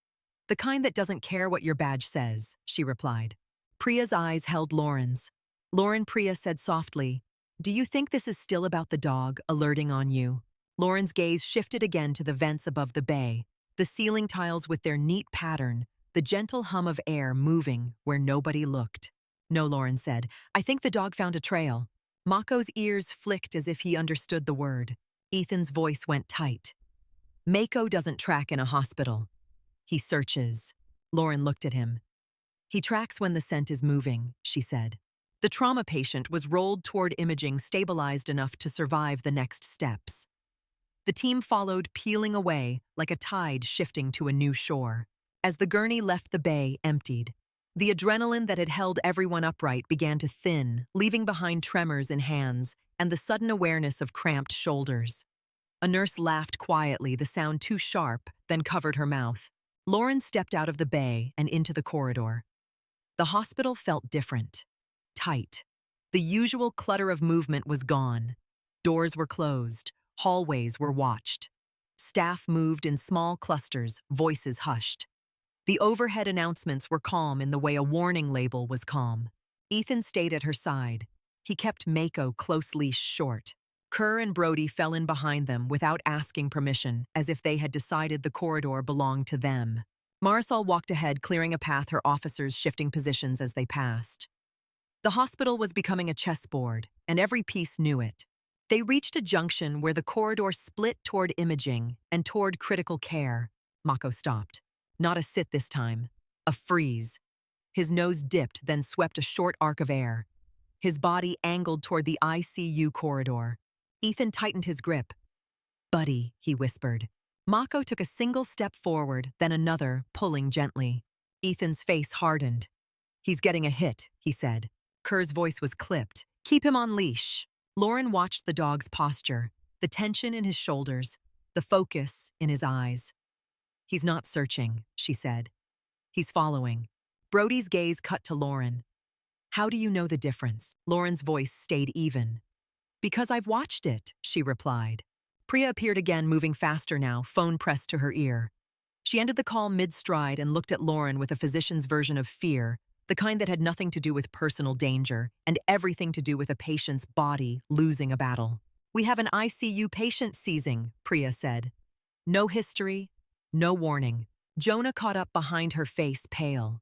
The kind that doesn't care what your badge says, she replied. Priya's eyes held Lauren's. Lauren, Priya said softly, do you think this is still about the dog alerting on you? Lauren's gaze shifted again to the vents above the bay, the ceiling tiles with their neat pattern, the gentle hum of air moving where nobody looked. No, Lauren said. I think the dog found a trail. Mako's ears flicked as if he understood the word. Ethan's voice went tight. Mako doesn't track in a hospital. He searches. Lauren looked at him. He tracks when the scent is moving, she said. The trauma patient was rolled toward imaging, stabilized enough to survive the next steps. The team followed, peeling away like a tide shifting to a new shore. As the gurney left the bay, emptied, the adrenaline that had held everyone upright began to thin, leaving behind tremors in hands and the sudden awareness of cramped shoulders. A nurse laughed quietly, the sound too sharp, then covered her mouth. Lauren stepped out of the bay and into the corridor. The hospital felt different. Tight. The usual clutter of movement was gone. Doors were closed. Hallways were watched. Staff moved in small clusters, voices hushed. The overhead announcements were calm in the way a warning label was calm. Ethan stayed at her side. He kept Mako close leash short. Kerr and Brody fell in behind them without asking permission, as if they had decided the corridor belonged to them. Marisol walked ahead, clearing a path, her officers shifting positions as they passed. The hospital was becoming a chessboard, and every piece knew it. They reached a junction where the corridor split toward imaging and toward critical care. Mako stopped. Not a sit this time. A freeze. His nose dipped, then swept a short arc of air. His body angled toward the ICU corridor. Ethan tightened his grip. Buddy, he whispered. Mako took a single step forward, then another, pulling gently. Ethan's face hardened. He's getting a hit, he said. Kerr's voice was clipped. Keep him on leash. Lauren watched the dog's posture, the tension in his shoulders, the focus in his eyes. He's not searching, she said. He's following. Brody's gaze cut to Lauren. How do you know the difference? Lauren's voice stayed even. Because I've watched it, she replied. Priya appeared again, moving faster now, phone pressed to her ear. She ended the call mid-stride and looked at Lauren with a physician's version of fear, the kind that had nothing to do with personal danger and everything to do with a patient's body losing a battle. "We have an ICU patient seizing," Priya said. No history, no warning. Jonah caught up behind her face, pale.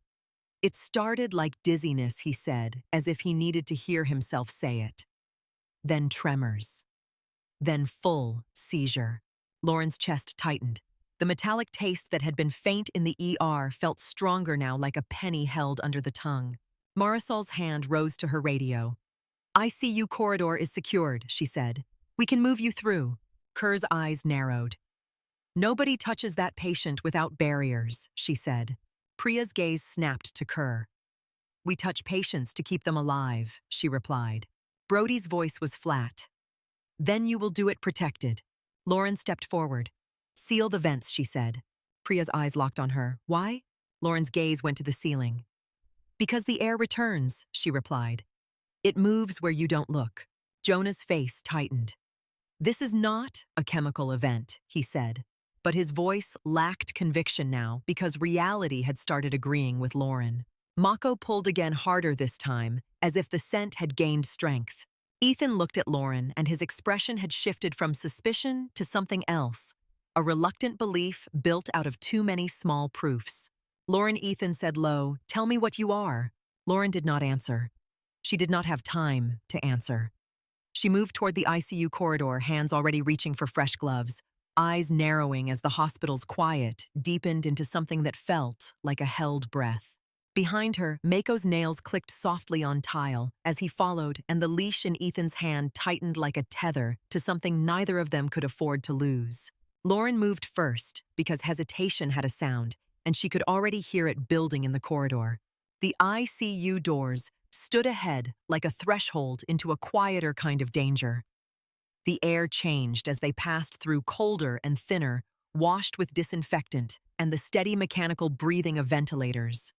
"It started like dizziness," he said, as if he needed to hear himself say it. Then tremors. Then full seizure. Lauren's chest tightened. The metallic taste that had been faint in the ER felt stronger now, like a penny held under the tongue. Marisol's hand rose to her radio. "ICU corridor is secured," she said. "We can move you through." Kerr's eyes narrowed. "Nobody touches that patient without barriers," she said. Priya's gaze snapped to Kerr. "We touch patients to keep them alive," she replied. Brody's voice was flat. "Then you will do it protected." Lauren stepped forward. "Seal the vents," she said. Priya's eyes locked on her. "Why?" Lauren's gaze went to the ceiling. "Because the air returns," she replied. "It moves where you don't look." Jonah's face tightened. "This is not a chemical event," he said. But his voice lacked conviction now because reality had started agreeing with Lauren. Mako pulled again, harder this time, as if the scent had gained strength. Ethan looked at Lauren and his expression had shifted from suspicion to something else, a reluctant belief built out of too many small proofs. "Lauren," Ethan said low, "tell me what you are." Lauren did not answer. She did not have time to answer. She moved toward the ICU corridor, hands already reaching for fresh gloves, eyes narrowing as the hospital's quiet deepened into something that felt like a held breath. Behind her, Mako's nails clicked softly on tile as he followed, and the leash in Ethan's hand tightened like a tether to something neither of them could afford to lose. Lauren moved first because hesitation had a sound, and she could already hear it building in the corridor. The ICU doors stood ahead like a threshold into a quieter kind of danger. The air changed as they passed through colder and thinner, washed with disinfectant, and the steady mechanical breathing of ventilators.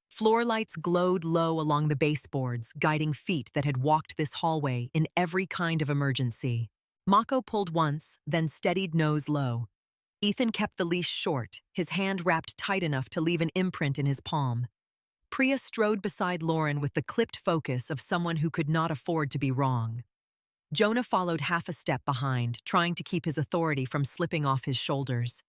Floor lights glowed low along the baseboards, guiding feet that had walked this hallway in every kind of emergency. Mako pulled once, then steadied nose low. Ethan kept the leash short, his hand wrapped tight enough to leave an imprint in his palm. Priya strode beside Lauren with the clipped focus of someone who could not afford to be wrong. Jonah followed half a step behind, trying to keep his authority from slipping off his shoulders.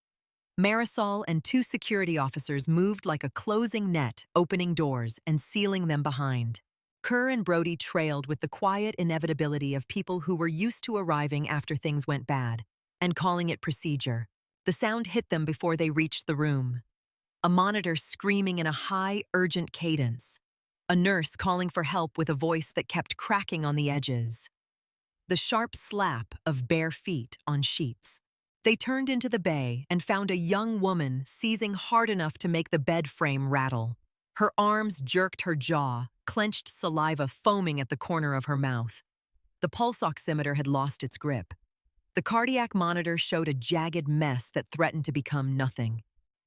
Marisol and two security officers moved like a closing net, opening doors and sealing them behind. Kerr and Brody trailed with the quiet inevitability of people who were used to arriving after things went bad, and calling it procedure. The sound hit them before they reached the room. A monitor screaming in a high, urgent cadence. A nurse calling for help with a voice that kept cracking on the edges. The sharp slap of bare feet on sheets. They turned into the bay and found a young woman seizing hard enough to make the bed frame rattle. Her arms jerked her jaw, clenched saliva foaming at the corner of her mouth. The pulse oximeter had lost its grip. The cardiac monitor showed a jagged mess that threatened to become nothing.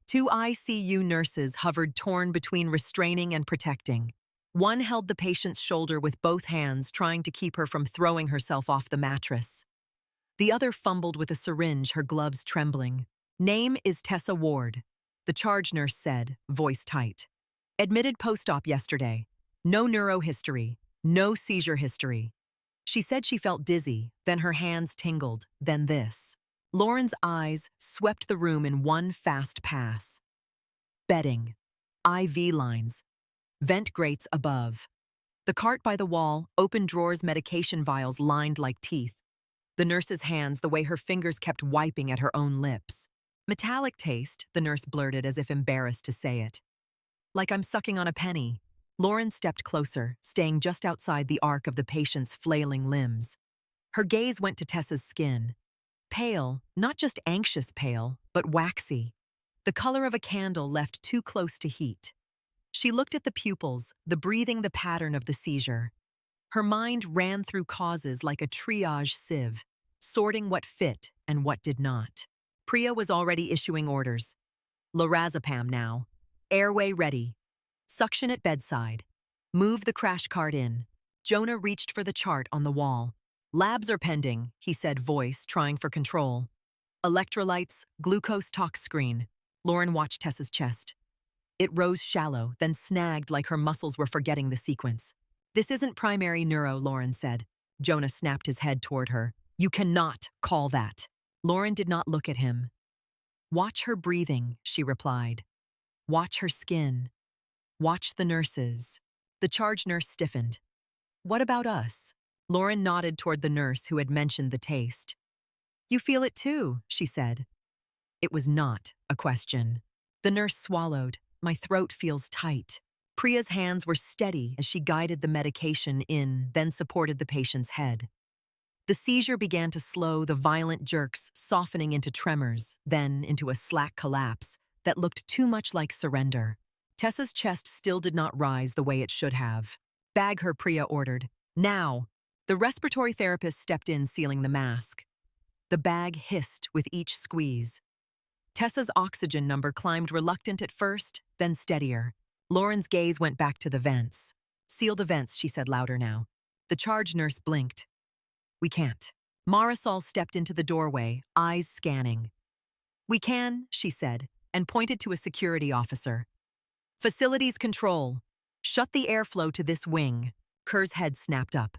Two ICU nurses hovered, torn between restraining and protecting. One held the patient's shoulder with both hands, trying to keep her from throwing herself off the mattress. The other fumbled with a syringe, her gloves trembling. "Name is Tessa Ward," the charge nurse said, voice tight. "Admitted post-op yesterday. No neurohistory, no seizure history." She said she felt dizzy, then her hands tingled, then this. Lauren's eyes swept the room in one fast pass. Bedding, IV lines, vent grates above. The cart by the wall, open drawers, medication vials lined like teeth. The nurse's hands, the way her fingers kept wiping at her own lips. "Metallic taste," the nurse blurted as if embarrassed to say it. "Like I'm sucking on a penny." Lauren stepped closer, staying just outside the arc of the patient's flailing limbs. Her gaze went to Tessa's skin. Pale, not just anxious pale, but waxy. The color of a candle left too close to heat. She looked at the pupils, the breathing, the pattern of the seizure. Her mind ran through causes like a triage sieve, sorting what fit and what did not. Priya was already issuing orders. Lorazepam now. Airway ready. Suction at bedside. Move the crash cart in. Jonah reached for the chart on the wall. "Labs are pending," he said, voice trying for control. "Electrolytes, glucose tox screen." Lauren watched Tessa's chest. It rose shallow, then snagged like her muscles were forgetting the sequence. This isn't primary neuro, Lauren said. Jonah snapped his head toward her. You cannot call that. Lauren did not look at him. Watch her breathing, she replied. Watch her skin. Watch the nurses. The charge nurse stiffened. What about us? Lauren nodded toward the nurse who had mentioned the taste. You feel it too, she said. It was not a question. The nurse swallowed. My throat feels tight. Priya's hands were steady as she guided the medication in, then supported the patient's head. The seizure began to slow, the violent jerks softening into tremors, then into a slack collapse that looked too much like surrender. Tessa's chest still did not rise the way it should have. Bag her, Priya ordered. Now! The respiratory therapist stepped in, sealing the mask. The bag hissed with each squeeze. Tessa's oxygen number climbed, reluctant at first, then steadier. Lauren's gaze went back to the vents. Seal the vents, she said louder now. The charge nurse blinked. We can't. Marisol stepped into the doorway, eyes scanning. We can, she said, and pointed to a security officer. Facilities control. Shut the airflow to this wing. Kerr's head snapped up.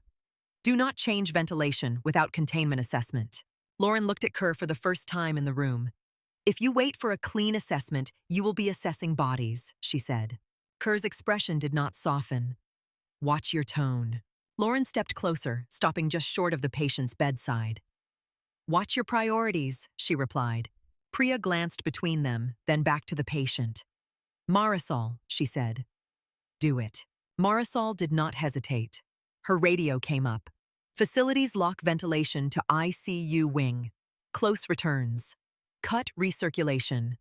Do not change ventilation without containment assessment. Lauren looked at Kerr for the first time in the room. If you wait for a clean assessment, you will be assessing bodies, she said. Kerr's expression did not soften. Watch your tone. Lauren stepped closer, stopping just short of the patient's bedside. Watch your priorities, she replied. Priya glanced between them, then back to the patient. Marisol, she said. Do it. Marisol did not hesitate. Her radio came up. Facilities lock ventilation to ICU wing. Close returns. Cut recirculation.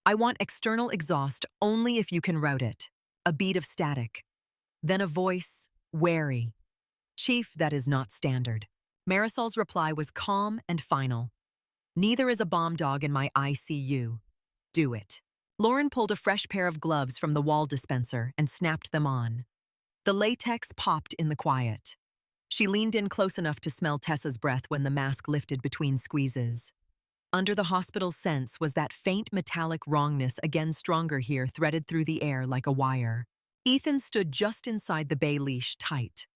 I want external exhaust only if you can route it. A beat of static. Then a voice, wary. Chief, that is not standard. Marisol's reply was calm and final. Neither is a bomb dog in my ICU. Do it. Lauren pulled a fresh pair of gloves from the wall dispenser and snapped them on. The latex popped in the quiet. She leaned in close enough to smell Tessa's breath when the mask lifted between squeezes. Under the hospital's sense was that faint metallic wrongness, again stronger here, threaded through the air like a wire. Ethan stood just inside the bay leash, tight.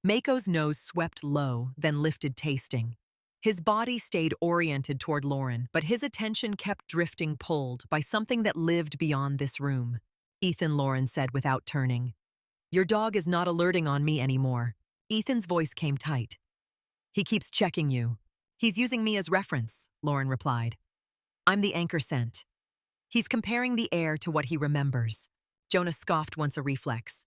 Mako's nose swept low, then lifted, tasting. His body stayed oriented toward Lauren, but his attention kept drifting, pulled by something that lived beyond this room. Ethan, Lauren said without turning. Your dog is not alerting on me anymore. Ethan's voice came tight. He keeps checking you. He's using me as reference, Lauren replied. I'm the anchor scent. He's comparing the air to what he remembers. Jonah scoffed, once a reflex.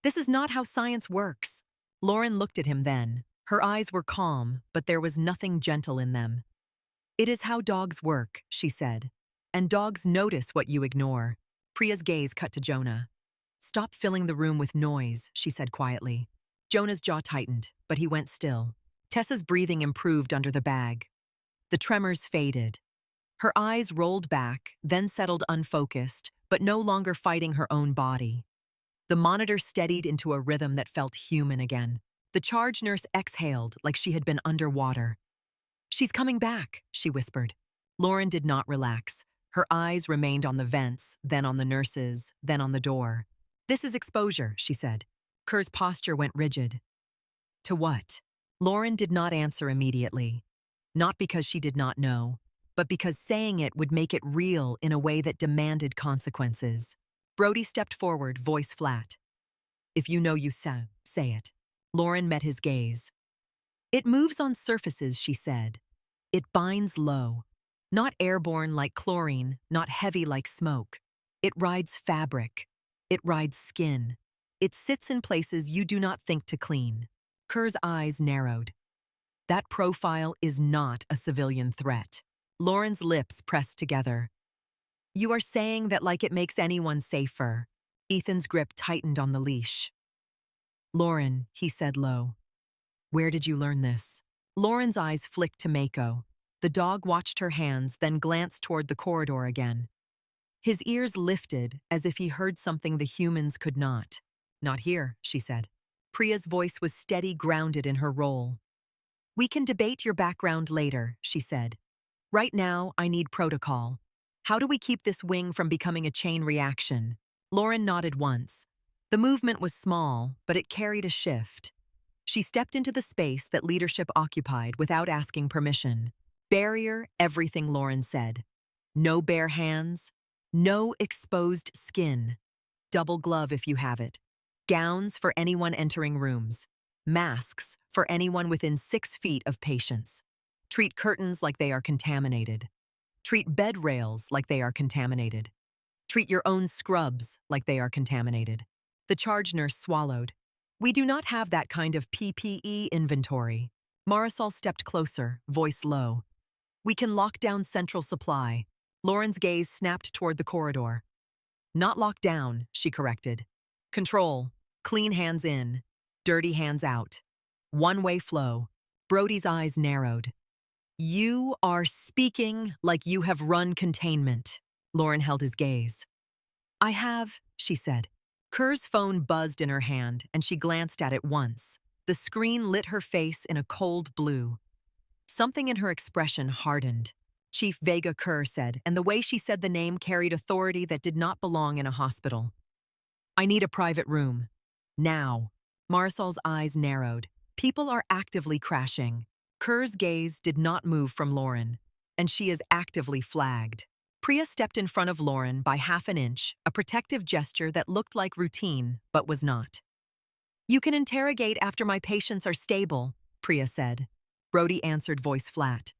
This is not how science works. Lauren looked at him then. Her eyes were calm, but there was nothing gentle in them. It is how dogs work, she said. And dogs notice what you ignore. Priya's gaze cut to Jonah. Stop filling the room with noise, she said quietly. Jonah's jaw tightened, but he went still. Tessa's breathing improved under the bag. The tremors faded. Her eyes rolled back, then settled unfocused, but no longer fighting her own body. The monitor steadied into a rhythm that felt human again. The charge nurse exhaled like she had been underwater. She's coming back, she whispered. Lauren did not relax. Her eyes remained on the vents, then on the nurses, then on the door. This is exposure, she said. Kerr's posture went rigid. To what? Lauren did not answer immediately. Not because she did not know, but because saying it would make it real in a way that demanded consequences. Brody stepped forward, voice flat. If you know you say it. Lauren met his gaze. It moves on surfaces, she said. It binds low. Not airborne like chlorine, not heavy like smoke. It rides fabric. It rides skin. It sits in places you do not think to clean. Kerr's eyes narrowed. That profile is not a civilian threat. Lauren's lips pressed together. You are saying that like it makes anyone safer. Ethan's grip tightened on the leash. Lauren, he said low. Where did you learn this? Lauren's eyes flicked to Mako. The dog watched her hands, then glanced toward the corridor again. His ears lifted as if he heard something the humans could not. Not here, she said. Priya's voice was steady, grounded in her role. We can debate your background later, she said. Right now, I need protocol. How do we keep this wing from becoming a chain reaction? Lauren nodded once. The movement was small, but it carried a shift. She stepped into the space that leadership occupied without asking permission. Barrier everything, Lauren said. No bare hands, no exposed skin. Double glove if you have it. Gowns for anyone entering rooms. Masks for anyone within 6 feet of patients. Treat curtains like they are contaminated. Treat bed rails like they are contaminated. Treat your own scrubs like they are contaminated. The charge nurse swallowed. We do not have that kind of PPE inventory. Marisol stepped closer, voice low. We can lock down central supply. Lauren's gaze snapped toward the corridor. Not lock down, she corrected. Control. Clean hands in. Dirty hands out. One-way flow. Brody's eyes narrowed. You are speaking like you have run containment. Lauren held his gaze. I have, she said. Kerr's phone buzzed in her hand, and she glanced at it once. The screen lit her face in a cold blue. Something in her expression hardened. Chief Vega Kerr said, and the way she said the name carried authority that did not belong in a hospital. I need a private room. Now. Marisol's eyes narrowed. People are actively crashing. Kerr's gaze did not move from Lauren, and she is actively flagged. Priya stepped in front of Lauren by half an inch, a protective gesture that looked like routine, but was not. You can interrogate after my patients are stable, Priya said. Brody answered, voice flat.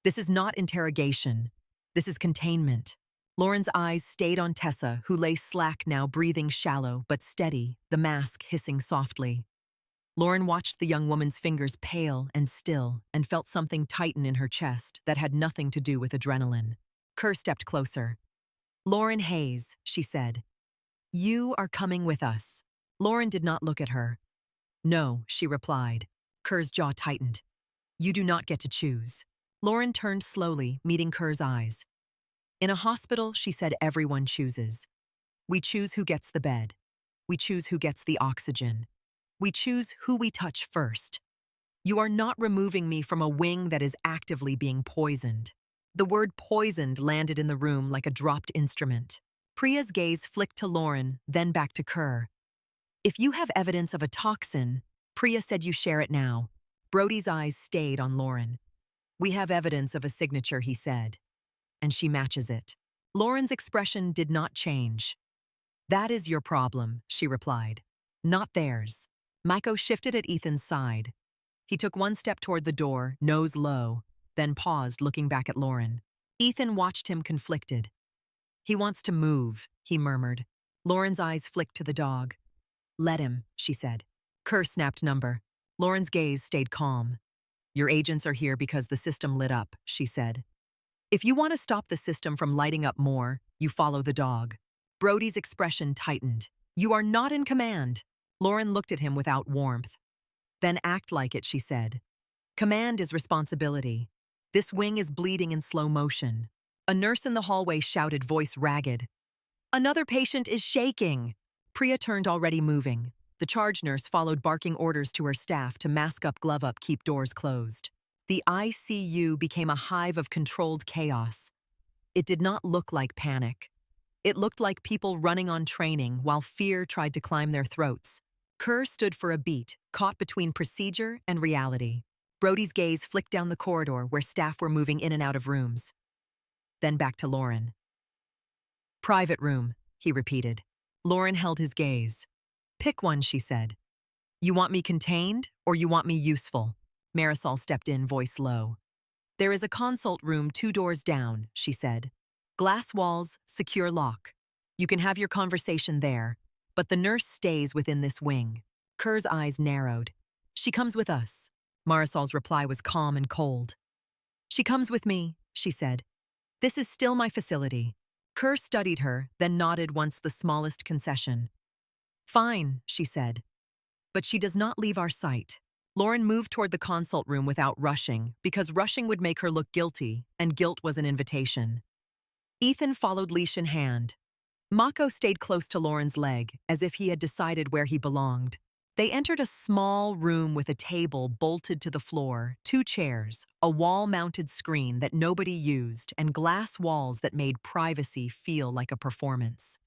This is not interrogation. This is containment. Lauren's eyes stayed on Tessa, who lay slack now, breathing shallow but steady, the mask hissing softly. Lauren watched the young woman's fingers pale and still and felt something tighten in her chest that had nothing to do with adrenaline. Kerr stepped closer. Lauren Hayes, she said. You are coming with us. Lauren did not look at her. No, she replied. Kerr's jaw tightened. You do not get to choose. Lauren turned slowly, meeting Kerr's eyes. In a hospital, she said, everyone chooses. We choose who gets the bed. We choose who gets the oxygen. We choose who we touch first. You are not removing me from a wing that is actively being poisoned. The word poisoned landed in the room like a dropped instrument. Priya's gaze flicked to Lauren, then back to Kerr. If you have evidence of a toxin, Priya said you share it now. Brody's eyes stayed on Lauren. We have evidence of a signature, he said. And she matches it. Lauren's expression did not change. That is your problem, she replied. Not theirs. Mako shifted at Ethan's side. He took one step toward the door, nose low, then paused, looking back at Lauren. Ethan watched him conflicted. He wants to move, he murmured. Lauren's eyes flicked to the dog. Let him, she said. Kerr snapped number. Lauren's gaze stayed calm. Your agents are here because the system lit up, she said. If you want to stop the system from lighting up more, you follow the dog. Brody's expression tightened. You are not in command. Lauren looked at him without warmth. Then act like it, she said. Command is responsibility. This wing is bleeding in slow motion. A nurse in the hallway shouted, voice ragged. Another patient is shaking. Priya turned, already moving. The charge nurse followed, barking orders to her staff to mask up, glove up, keep doors closed. The ICU became a hive of controlled chaos. It did not look like panic. It looked like people running on training while fear tried to climb their throats. Kerr stood for a beat, caught between procedure and reality. Brody's gaze flicked down the corridor where staff were moving in and out of rooms. Then back to Lauren. Private room, he repeated. Lauren held his gaze. Pick one, she said. You want me contained or you want me useful? Marisol stepped in, voice low. There is a consult room 2 doors down, she said. Glass walls, secure lock. You can have your conversation there, but the nurse stays within this wing. Kerr's eyes narrowed. She comes with us. Marisol's reply was calm and cold. She comes with me, she said. This is still my facility. Kerr studied her, then nodded once the smallest concession. Fine, she said. But she does not leave our sight. Lauren moved toward the consult room without rushing, because rushing would make her look guilty, and guilt was an invitation. Ethan followed, leash in hand. Mako stayed close to Lauren's leg, as if he had decided where he belonged. They entered a small room with a table bolted to the floor, 2 chairs, a wall-mounted screen that nobody used, and glass walls that made privacy feel like a performance.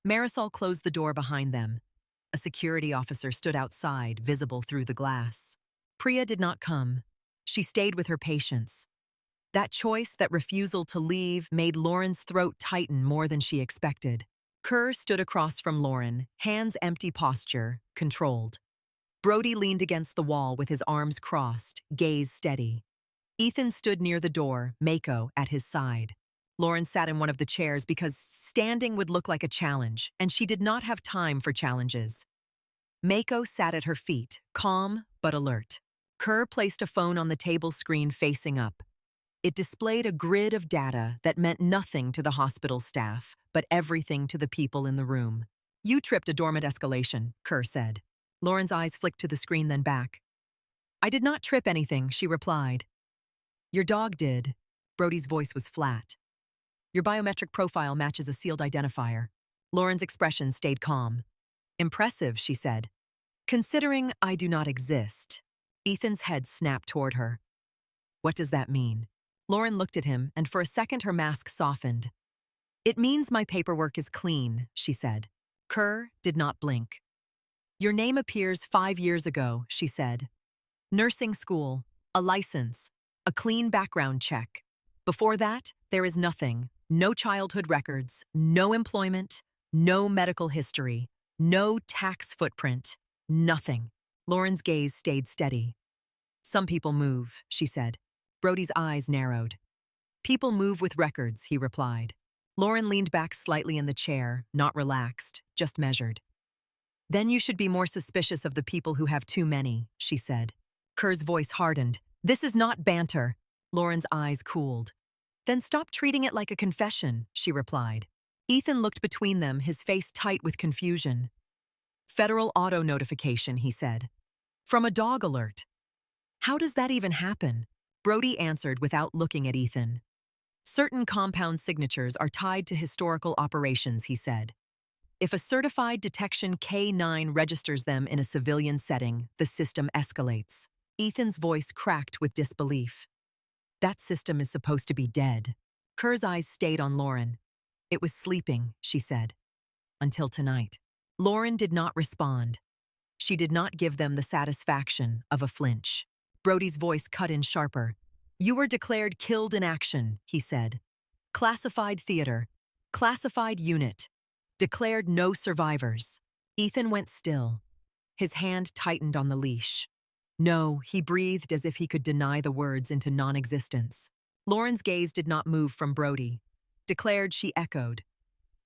Marisol closed the door behind them. A security officer stood outside, visible through the glass. Priya did not come. She stayed with her patients. That choice, that refusal to leave, made Lauren's throat tighten more than she expected. Kerr stood across from Lauren, hands empty posture, controlled. Brody leaned against the wall with his arms crossed, gaze steady. Ethan stood near the door, Mako at his side. Lauren sat in one of the chairs because standing would look like a challenge, and she did not have time for challenges. Mako sat at her feet, calm but alert. Kerr placed a phone on the table screen facing up. It displayed a grid of data that meant nothing to the hospital staff, but everything to the people in the room. "You tripped a dormant escalation," Kerr said. Lauren's eyes flicked to the screen, then back. "I did not trip anything," she replied. "Your dog did." Brody's voice was flat. "Your biometric profile matches a sealed identifier." Lauren's expression stayed calm. "Impressive," she said. "Considering I do not exist." Ethan's head snapped toward her. "What does that mean?" Lauren looked at him, and for a second her mask softened. "It means my paperwork is clean," she said. Kerr did not blink. "Your name appears 5 years ago," she said. "Nursing school, a license, a clean background check. Before that, there is nothing. No childhood records, no employment, no medical history, no tax footprint, nothing." Lauren's gaze stayed steady. "Some people move," she said. Brody's eyes narrowed. "People move with records," he replied. Lauren leaned back slightly in the chair, not relaxed, just measured. "Then you should be more suspicious of the people who have too many," she said. Kerr's voice hardened. "This is not banter." Lauren's eyes cooled. "Then stop treating it like a confession," she replied. Ethan looked between them, his face tight with confusion. "Federal auto notification," he said. "From a dog alert." "How does that even happen?" Brody answered without looking at Ethan. "Certain compound signatures are tied to historical operations," he said. "If a certified detection K9 registers them in a civilian setting, the system escalates." Ethan's voice cracked with disbelief. "That system is supposed to be dead." Kerr's eyes stayed on Lauren. "It was sleeping," she said. "Until tonight." Lauren did not respond. She did not give them the satisfaction of a flinch. Brody's voice cut in sharper. "You were declared killed in action," he said. "Classified theater. Classified unit. Declared no survivors." Ethan went still. His hand tightened on the leash. "No," he breathed as if he could deny the words into non-existence. Lauren's gaze did not move from Brody. "Declared," she echoed.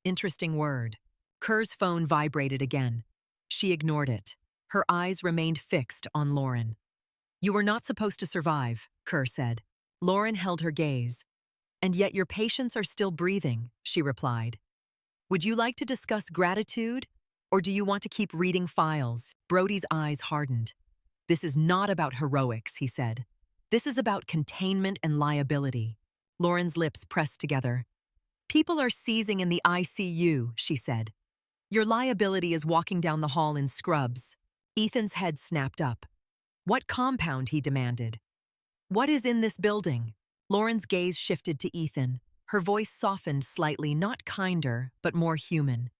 "Interesting word." Kerr's phone vibrated again. She ignored it. Her eyes remained fixed on Lauren. "You were not supposed to survive," Kerr said. Lauren held her gaze. "And yet your patients are still breathing," she replied. "Would you like to discuss gratitude, or do you want to keep reading files?" Brody's eyes hardened. "This is not about heroics," he said. "This is about containment and liability." Lauren's lips pressed together. "People are seizing in the ICU," she said. "Your liability is walking down the hall in scrubs." Ethan's head snapped up. "What compound?" he demanded. "What is in this building?" Lauren's gaze shifted to Ethan. Her voice softened slightly, not kinder, but more human.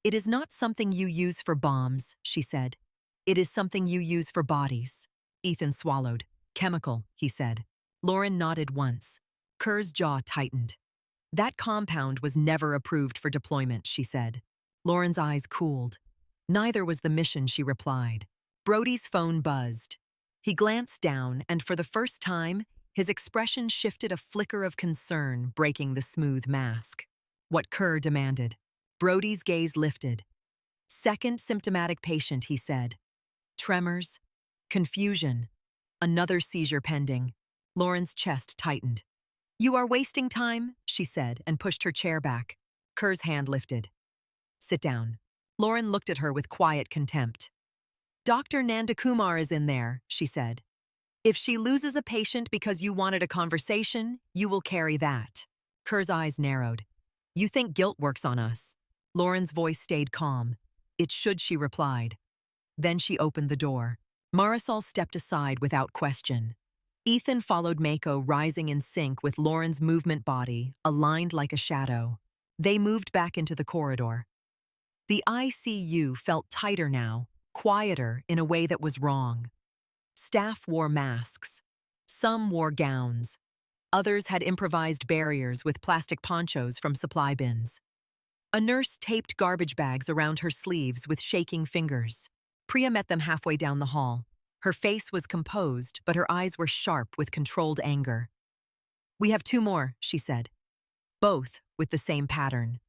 "It is not something you use for bombs," she said. "It is something you use for bodies." Ethan swallowed. "Chemical," he said. Lauren nodded once. Kerr's jaw tightened. "That compound was never approved for deployment," she said. Lauren's eyes cooled. "Neither was the mission," she replied. Brody's phone buzzed. He glanced down, and for the first time, his expression shifted a flicker of concern, breaking the smooth mask. "What?" Kerr demanded. Brody's gaze lifted. "Second symptomatic patient," he said. "Tremors. Confusion. Another seizure pending." Lauren's chest tightened. "You are wasting time," she said, and pushed her chair back. Kerr's hand lifted. "Sit down." Lauren looked at her with quiet contempt. "Dr. Nandakumar is in there," she said. "If she loses a patient because you wanted a conversation, you will carry that." Kerr's eyes narrowed. "You think guilt works on us?" Lauren's voice stayed calm. "It should," she replied. Then she opened the door. Marisol stepped aside without question. Ethan followed Mako, rising in sync with Lauren's movement body, aligned like a shadow. They moved back into the corridor. The ICU felt tighter now, quieter in a way that was wrong. Staff wore masks. Some wore gowns. Others had improvised barriers with plastic ponchos from supply bins. A nurse taped garbage bags around her sleeves with shaking fingers. Priya met them halfway down the hall. Her face was composed, but her eyes were sharp with controlled anger. "We have 2 more," she said. Both with the same pattern.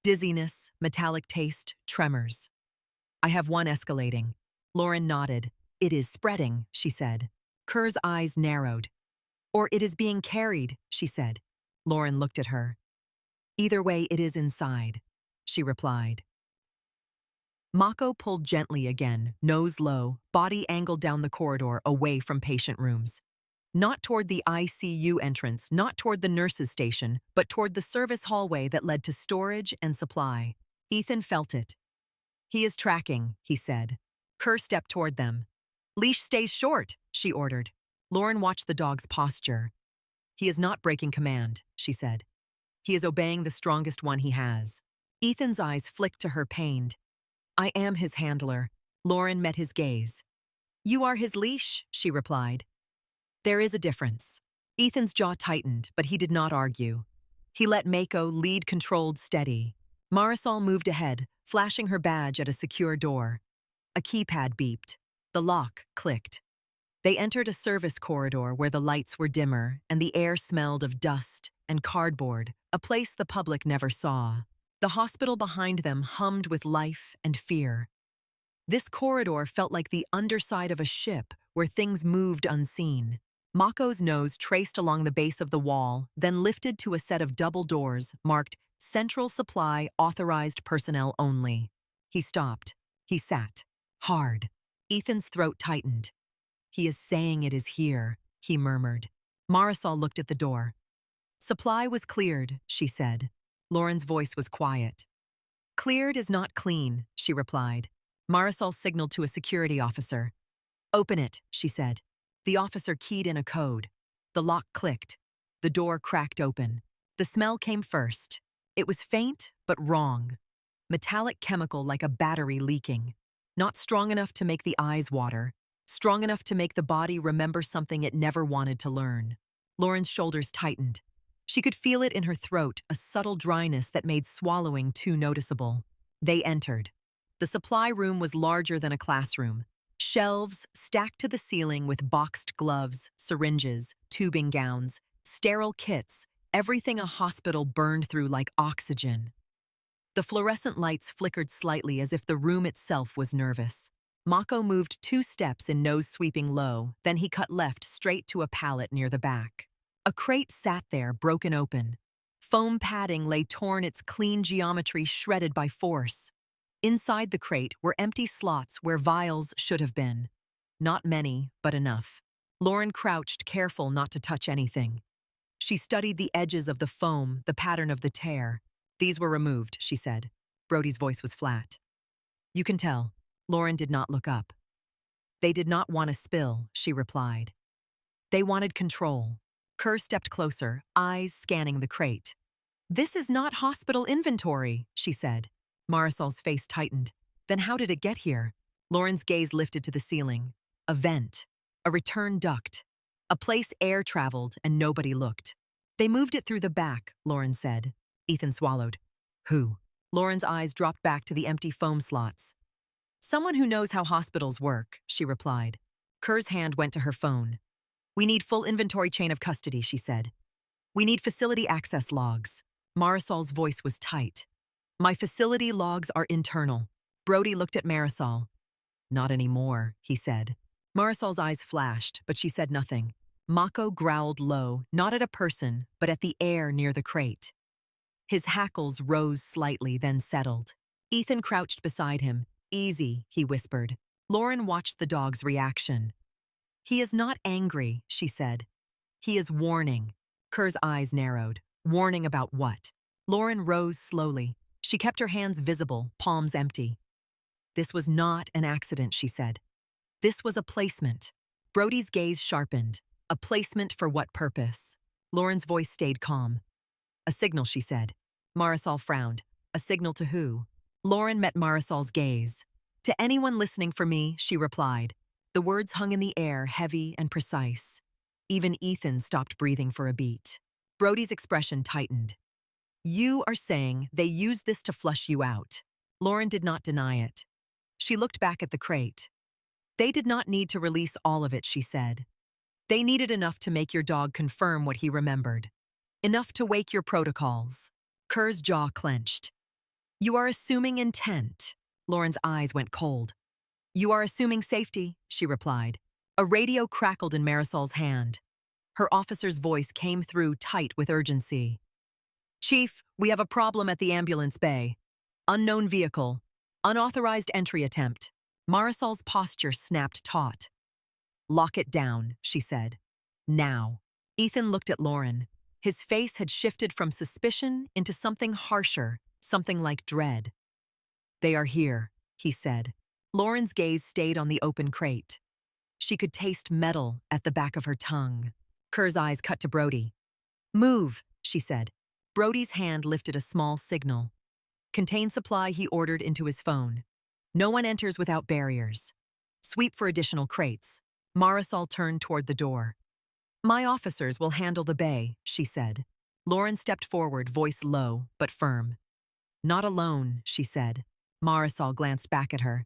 Dizziness, metallic taste, tremors. "I have 1 escalating." Lauren nodded. "It is spreading," she said. Kerr's eyes narrowed. "Or it is being carried," she said. Lauren looked at her. "Either way, it is inside," she replied. Mako pulled gently again, nose low, body angled down the corridor away from patient rooms. Not toward the ICU entrance, not toward the nurses' station, but toward the service hallway that led to storage and supply. Ethan felt it. "He is tracking," he said. Kerr stepped toward them. "Leash stays short," she ordered. Lauren watched the dog's posture. "He is not breaking command," she said. "He is obeying the strongest one he has." Ethan's eyes flicked to her, pained. "I am his handler." Lauren met his gaze. "You are his leash," she replied. "There is a difference." Ethan's jaw tightened, but he did not argue. He let Mako lead, controlled, steady. Marisol moved ahead, flashing her badge at a secure door. A keypad beeped. The lock clicked. They entered a service corridor where the lights were dimmer and the air smelled of dust and cardboard, a place the public never saw. The hospital behind them hummed with life and fear. This corridor felt like the underside of a ship where things moved unseen. Mako's nose traced along the base of the wall, then lifted to a set of double doors marked Central Supply Authorized Personnel Only. He stopped. He sat. Hard. Ethan's throat tightened. "He is saying it is here," he murmured. Marisol looked at the door. "Supply was cleared," she said. Lauren's voice was quiet. "Cleared is not clean," she replied. Marisol signaled to a security officer. "Open it," she said. The officer keyed in a code. The lock clicked. The door cracked open. The smell came first. It was faint, but wrong. Metallic chemical like a battery leaking. Not strong enough to make the eyes water. Strong enough to make the body remember something it never wanted to learn. Lauren's shoulders tightened. She could feel it in her throat, a subtle dryness that made swallowing too noticeable. They entered. The supply room was larger than a classroom. Shelves stacked to the ceiling with boxed gloves, syringes, tubing gowns, sterile kits, everything a hospital burned through like oxygen. The fluorescent lights flickered slightly as if the room itself was nervous. Mako moved 2 steps in nose sweeping low, then he cut left straight to a pallet near the back. A crate sat there, broken open. Foam padding lay torn, its clean geometry shredded by force. Inside the crate were empty slots where vials should have been. Not many, but enough. Lauren crouched, careful not to touch anything. She studied the edges of the foam, the pattern of the tear. "These were removed," she said. Brody's voice was flat. "You can tell." Lauren did not look up. "They did not want a spill," she replied. "They wanted control." Kerr stepped closer, eyes scanning the crate. "This is not hospital inventory," she said. Marisol's face tightened. "Then how did it get here?" Lauren's gaze lifted to the ceiling. A vent. A return duct. A place air traveled and nobody looked. "They moved it through the back," Lauren said. Ethan swallowed. "Who?" Lauren's eyes dropped back to the empty foam slots. "Someone who knows how hospitals work," she replied. Kerr's hand went to her phone. "We need full inventory chain of custody," she said. "We need facility access logs." Marisol's voice was tight. "My facility logs are internal." Brody looked at Marisol. "Not anymore," he said. Marisol's eyes flashed, but she said nothing. Mako growled low, not at a person, but at the air near the crate. His hackles rose slightly, then settled. Ethan crouched beside him. "Easy," he whispered. Lauren watched the dog's reaction. "He is not angry," she said. "He is warning." Kerr's eyes narrowed. Warning about what? Lauren rose slowly. She kept her hands visible, palms empty. "This was not an accident," she said. "This was a placement." Brody's gaze sharpened. "A placement for what purpose?" Lauren's voice stayed calm. "A signal," she said. Marisol frowned. "A signal to who?" Lauren met Marisol's gaze. To anyone listening for me, she replied. The words hung in the air, heavy and precise. Even Ethan stopped breathing for a beat. Brody's expression tightened. You are saying they used this to flush you out. Lauren did not deny it. She looked back at the crate. They did not need to release all of it, she said. They needed enough to make your dog confirm what he remembered. Enough to wake your protocols. Kerr's jaw clenched. You are assuming intent. Lauren's eyes went cold. You are assuming safety, she replied. A radio crackled in Marisol's hand. Her officer's voice came through tight with urgency. Chief, we have a problem at the ambulance bay. Unknown vehicle. Unauthorized entry attempt. Marisol's posture snapped taut. Lock it down, she said. Now. Ethan looked at Lauren. His face had shifted from suspicion into something harsher, something like dread. They are here, he said. Lauren's gaze stayed on the open crate. She could taste metal at the back of her tongue. Kerr's eyes cut to Brody. Move, she said. Brody's hand lifted a small signal. Contain supply, he ordered into his phone. No one enters without barriers. Sweep for additional crates. Marisol turned toward the door. My officers will handle the bay, she said. Lauren stepped forward, voice low but firm. Not alone, she said. Marisol glanced back at her.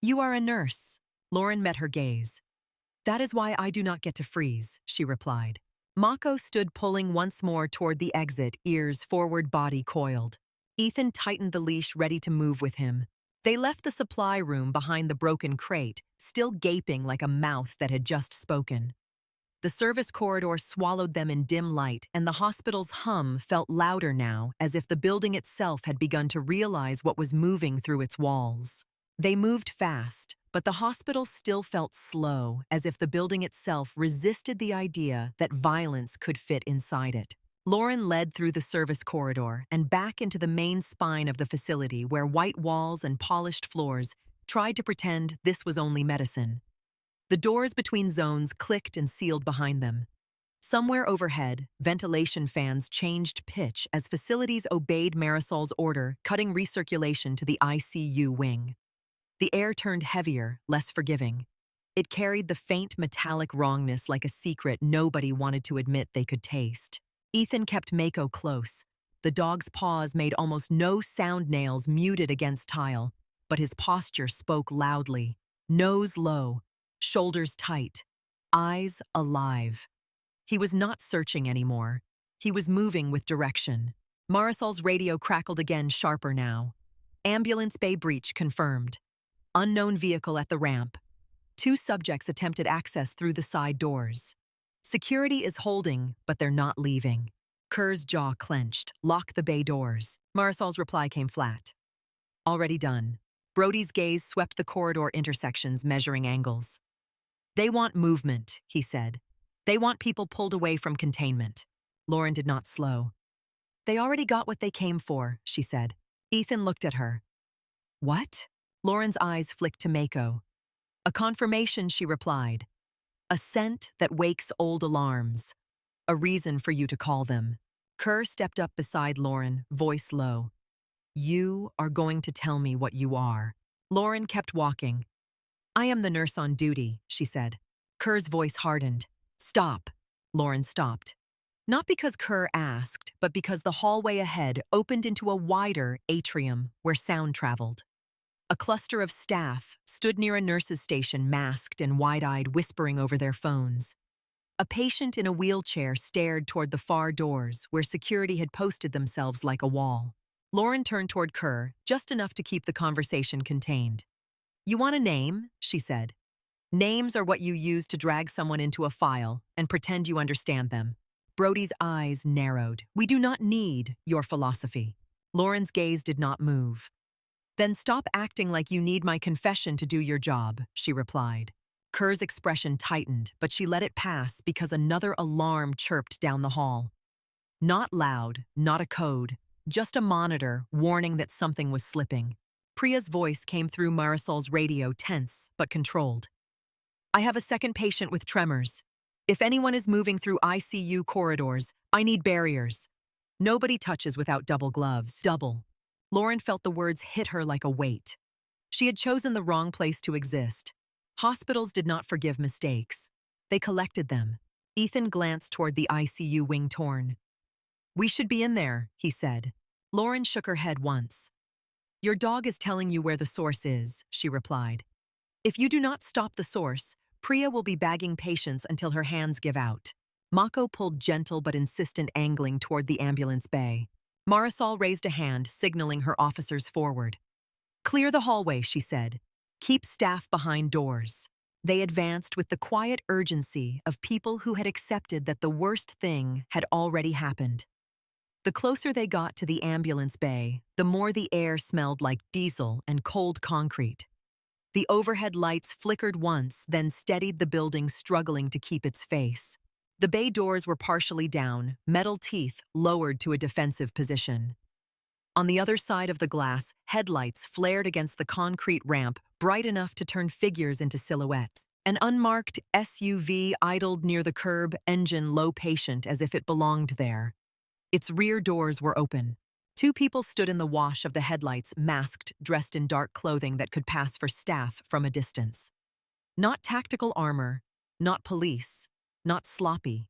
You are a nurse. Lauren met her gaze. That is why I do not get to freeze, she replied. Mako stood pulling once more toward the exit, ears forward, body coiled. Ethan tightened the leash, ready to move with him. They left the supply room behind the broken crate, still gaping like a mouth that had just spoken. The service corridor swallowed them in dim light, and the hospital's hum felt louder now, as if the building itself had begun to realize what was moving through its walls. They moved fast, but the hospital still felt slow, as if the building itself resisted the idea that violence could fit inside it. Lauren led through the service corridor and back into the main spine of the facility, where white walls and polished floors tried to pretend this was only medicine. The doors between zones clicked and sealed behind them. Somewhere overhead, ventilation fans changed pitch as facilities obeyed Marisol's order, cutting recirculation to the ICU wing. The air turned heavier, less forgiving. It carried the faint metallic wrongness like a secret nobody wanted to admit they could taste. Ethan kept Mako close. The dog's paws made almost no sound, nails muted against tile, but his posture spoke loudly. Nose low, shoulders tight, eyes alive. He was not searching anymore. He was moving with direction. Marisol's radio crackled again, sharper now. Ambulance bay breach confirmed. Unknown vehicle at the ramp. 2 subjects attempted access through the side doors. Security is holding, but they're not leaving. Kerr's jaw clenched. Lock the bay doors. Marisol's reply came flat. Already done. Brody's gaze swept the corridor intersections, measuring angles. They want movement, he said. They want people pulled away from containment. Lauren did not slow. They already got what they came for, she said. Ethan looked at her. What? Lauren's eyes flicked to Mako. A confirmation, she replied. A scent that wakes old alarms. A reason for you to call them. Kerr stepped up beside Lauren, voice low. You are going to tell me what you are. Lauren kept walking. I am the nurse on duty, she said. Kerr's voice hardened. Stop. Lauren stopped. Not because Kerr asked, but because the hallway ahead opened into a wider atrium where sound traveled. A cluster of staff stood near a nurse's station, masked and wide-eyed, whispering over their phones. A patient in a wheelchair stared toward the far doors, where security had posted themselves like a wall. Lauren turned toward Kerr, just enough to keep the conversation contained. You want a name? She said. Names are what you use to drag someone into a file and pretend you understand them. Brody's eyes narrowed. We do not need your philosophy. Lauren's gaze did not move. Then stop acting like you need my confession to do your job, she replied. Kerr's expression tightened, but she let it pass because another alarm chirped down the hall. Not loud, not a code, just a monitor warning that something was slipping. Priya's voice came through Marisol's radio, tense but controlled. I have a second patient with tremors. If anyone is moving through ICU corridors, I need barriers. Nobody touches without double gloves. Double. Lauren felt the words hit her like a weight. She had chosen the wrong place to exist. Hospitals did not forgive mistakes. They collected them. Ethan glanced toward the ICU wing torn. "We should be in there," he said. Lauren shook her head once. "Your dog is telling you where the source is," she replied. "If you do not stop the source, Priya will be bagging patients until her hands give out." Mako pulled gentle but insistent angling toward the ambulance bay. Marisol raised a hand, signaling her officers forward. "Clear the hallway," she said. "Keep staff behind doors." They advanced with the quiet urgency of people who had accepted that the worst thing had already happened. The closer they got to the ambulance bay, the more the air smelled like diesel and cold concrete. The overhead lights flickered once, then steadied the building, struggling to keep its face. The bay doors were partially down, metal teeth lowered to a defensive position. On the other side of the glass, headlights flared against the concrete ramp, bright enough to turn figures into silhouettes. An unmarked SUV idled near the curb, engine low patient as if it belonged there. Its rear doors were open. Two people stood in the wash of the headlights, masked, dressed in dark clothing that could pass for staff from a distance. Not tactical armor, not police, not sloppy.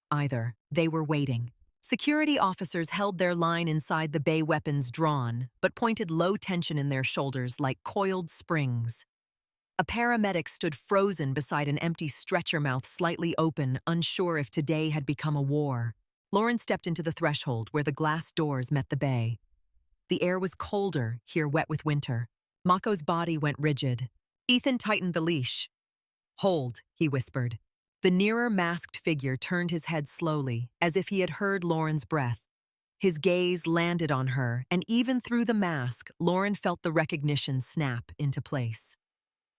Either. They were waiting. Security officers held their line inside the bay, weapons drawn, but pointed low tension in their shoulders like coiled springs. A paramedic stood frozen beside an empty stretcher, mouth slightly open, unsure if today had become a war. Lauren stepped into the threshold where the glass doors met the bay. The air was colder, here wet with winter. Mako's body went rigid. Ethan tightened the leash. "Hold," he whispered. The nearer masked figure turned his head slowly, as if he had heard Lauren's breath. His gaze landed on her, and even through the mask, Lauren felt the recognition snap into place.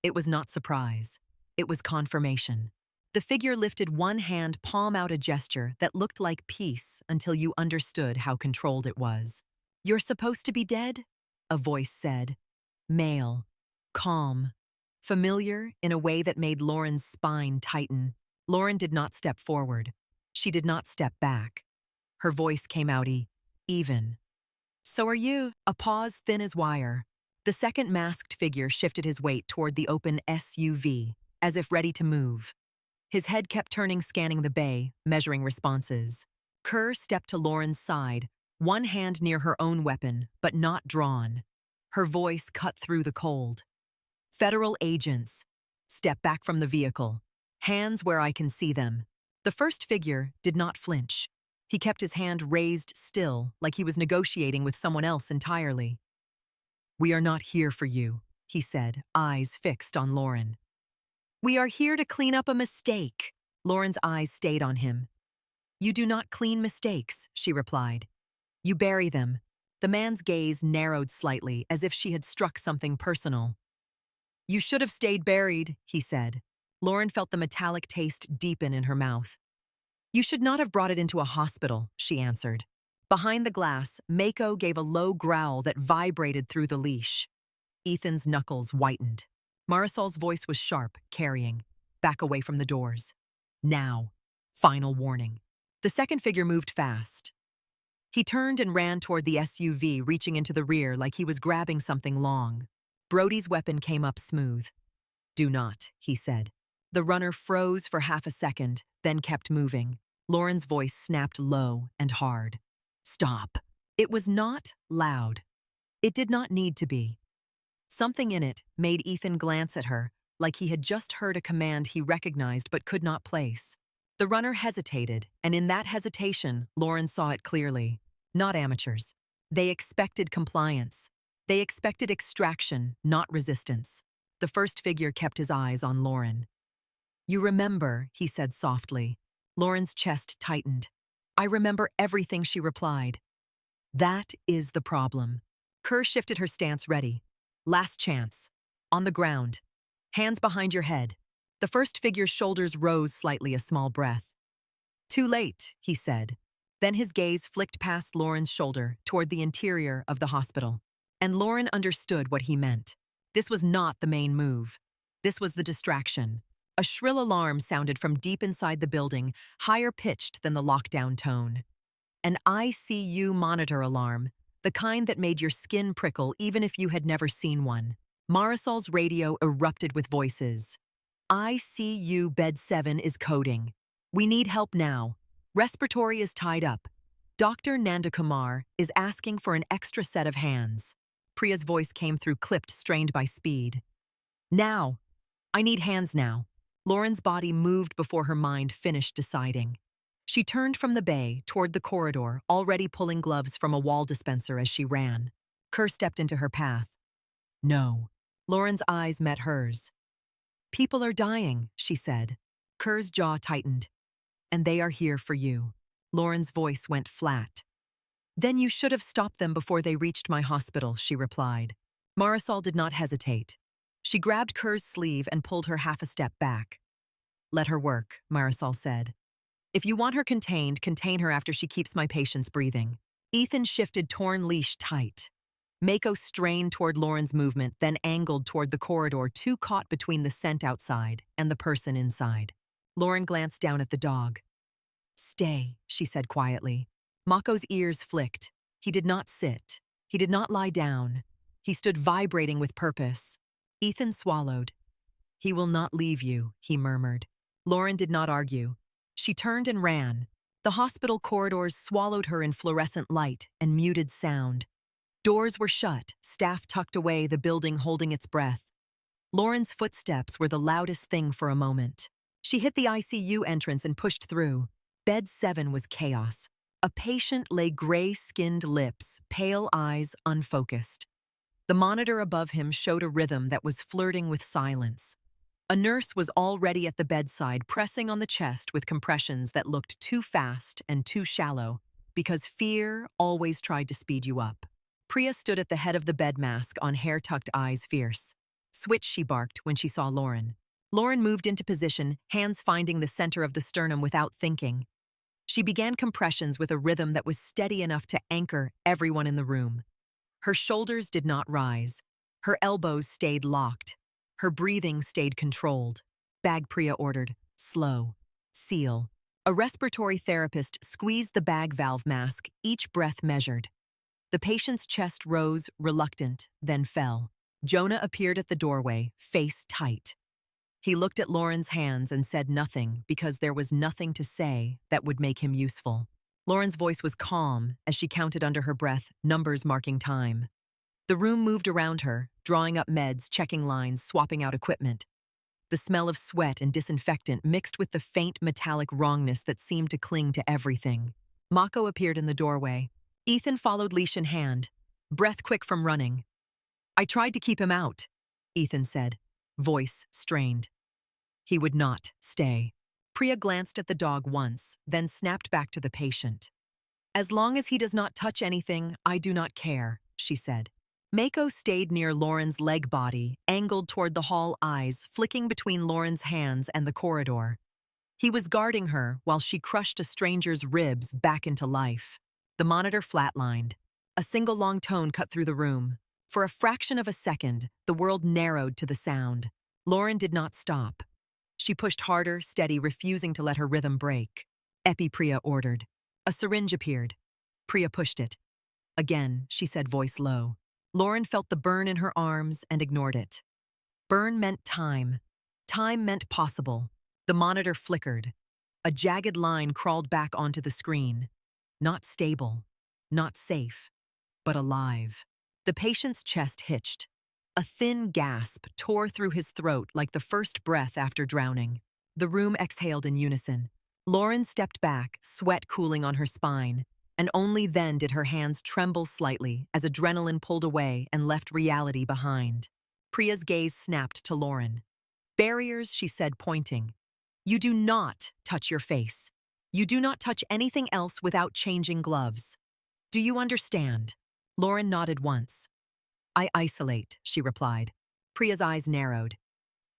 It was not surprise. It was confirmation. The figure lifted one hand, palm out, a gesture that looked like peace until you understood how controlled it was. "You're supposed to be dead?" a voice said. Male. Calm. Familiar in a way that made Lauren's spine tighten. Lauren did not step forward. She did not step back. Her voice came out even. "So are you?" A pause thin as wire. The second masked figure shifted his weight toward the open SUV, as if ready to move. His head kept turning, scanning the bay, measuring responses. Kerr stepped to Lauren's side, one hand near her own weapon, but not drawn. Her voice cut through the cold. "Federal agents. Step back from the vehicle. Hands where I can see them." The first figure did not flinch. He kept his hand raised still, like he was negotiating with someone else entirely. "We are not here for you," he said, eyes fixed on Lauren. "We are here to clean up a mistake." Lauren's eyes stayed on him. "You do not clean mistakes," she replied. "You bury them." The man's gaze narrowed slightly, as if she had struck something personal. "You should have stayed buried," he said. Lauren felt the metallic taste deepen in her mouth. "You should not have brought it into a hospital," she answered. Behind the glass, Mako gave a low growl that vibrated through the leash. Ethan's knuckles whitened. Marisol's voice was sharp, carrying. "Back away from the doors. Now." Final warning. The second figure moved fast. He turned and ran toward the SUV, reaching into the rear like he was grabbing something long. Brody's weapon came up smooth. "Do not," he said. The runner froze for half a second, then kept moving. Lauren's voice snapped low and hard. "Stop." It was not loud. It did not need to be. Something in it made Ethan glance at her, like he had just heard a command he recognized but could not place. The runner hesitated, and in that hesitation, Lauren saw it clearly. Not amateurs. They expected compliance. They expected extraction, not resistance. The first figure kept his eyes on Lauren. "You remember," he said softly. Lauren's chest tightened. "I remember everything," she replied. "That is the problem." Kerr shifted her stance, ready. "Last chance. On the ground. Hands behind your head." The first figure's shoulders rose slightly, a small breath. "Too late," he said. Then his gaze flicked past Lauren's shoulder toward the interior of the hospital. And Lauren understood what he meant. This was not the main move. This was the distraction. A shrill alarm sounded from deep inside the building, higher pitched than the lockdown tone. An ICU monitor alarm, the kind that made your skin prickle even if you had never seen one. Marisol's radio erupted with voices. ICU Bed 7 is coding. We need help now. Respiratory is tied up. Dr. Nandakumar is asking for an extra set of hands. Priya's voice came through clipped, strained by speed. Now. I need hands now. Lauren's body moved before her mind finished deciding. She turned from the bay toward the corridor, already pulling gloves from a wall dispenser as she ran. Kerr stepped into her path. No. Lauren's eyes met hers. People are dying, she said. Kerr's jaw tightened. And they are here for you. Lauren's voice went flat. Then you should have stopped them before they reached my hospital, she replied. Marisol did not hesitate. She grabbed Kerr's sleeve and pulled her half a step back. Let her work, Marisol said. If you want her contained, contain her after she keeps my patients breathing. Ethan shifted torn leash tight. Mako strained toward Lauren's movement, then angled toward the corridor, too caught between the scent outside and the person inside. Lauren glanced down at the dog. Stay, she said quietly. Mako's ears flicked. He did not sit. He did not lie down. He stood vibrating with purpose. Ethan swallowed. He will not leave you, he murmured. Lauren did not argue. She turned and ran. The hospital corridors swallowed her in fluorescent light and muted sound. Doors were shut, staff tucked away, the building holding its breath. Lauren's footsteps were the loudest thing for a moment. She hit the ICU entrance and pushed through. Bed 7 was chaos. A patient lay gray-skinned lips, pale eyes unfocused. The monitor above him showed a rhythm that was flirting with silence. A nurse was already at the bedside, pressing on the chest with compressions that looked too fast and too shallow, because fear always tried to speed you up. Priya stood at the head of the bed, mask on, hair-tucked, eyes fierce. Switch, she barked when she saw Lauren. Lauren moved into position, hands finding the center of the sternum without thinking. She began compressions with a rhythm that was steady enough to anchor everyone in the room. Her shoulders did not rise. Her elbows stayed locked. Her breathing stayed controlled. Bag, Priya ordered. Slow. Seal. A respiratory therapist squeezed the bag valve mask, each breath measured. The patient's chest rose, reluctant, then fell. Jonah appeared at the doorway, face tight. He looked at Lauren's hands and said nothing because there was nothing to say that would make him useful. Lauren's voice was calm as she counted under her breath, numbers marking time. The room moved around her, drawing up meds, checking lines, swapping out equipment. The smell of sweat and disinfectant mixed with the faint metallic wrongness that seemed to cling to everything. Mako appeared in the doorway. Ethan followed, leash in hand, breath quick from running. I tried to keep him out, Ethan said, voice strained. He would not stay. Priya glanced at the dog once, then snapped back to the patient. As long as he does not touch anything, I do not care, she said. Mako stayed near Lauren's leg body, angled toward the hall, eyes flicking between Lauren's hands and the corridor. He was guarding her while she crushed a stranger's ribs back into life. The monitor flatlined. A single long tone cut through the room. For a fraction of a second, the world narrowed to the sound. Lauren did not stop. She pushed harder, steady, refusing to let her rhythm break. Epi, Priya ordered. A syringe appeared. Priya pushed it. Again, she said, voice low. Lauren felt the burn in her arms and ignored it. Burn meant time. Time meant possible. The monitor flickered. A jagged line crawled back onto the screen. Not stable, not safe, but alive. The patient's chest hitched. A thin gasp tore through his throat like the first breath after drowning. The room exhaled in unison. Lauren stepped back, sweat cooling on her spine, and only then did her hands tremble slightly as adrenaline pulled away and left reality behind. Priya's gaze snapped to Lauren. Barriers, she said, pointing. You do not touch your face. You do not touch anything else without changing gloves. Do you understand? Lauren nodded once. I isolate, she replied. Priya's eyes narrowed.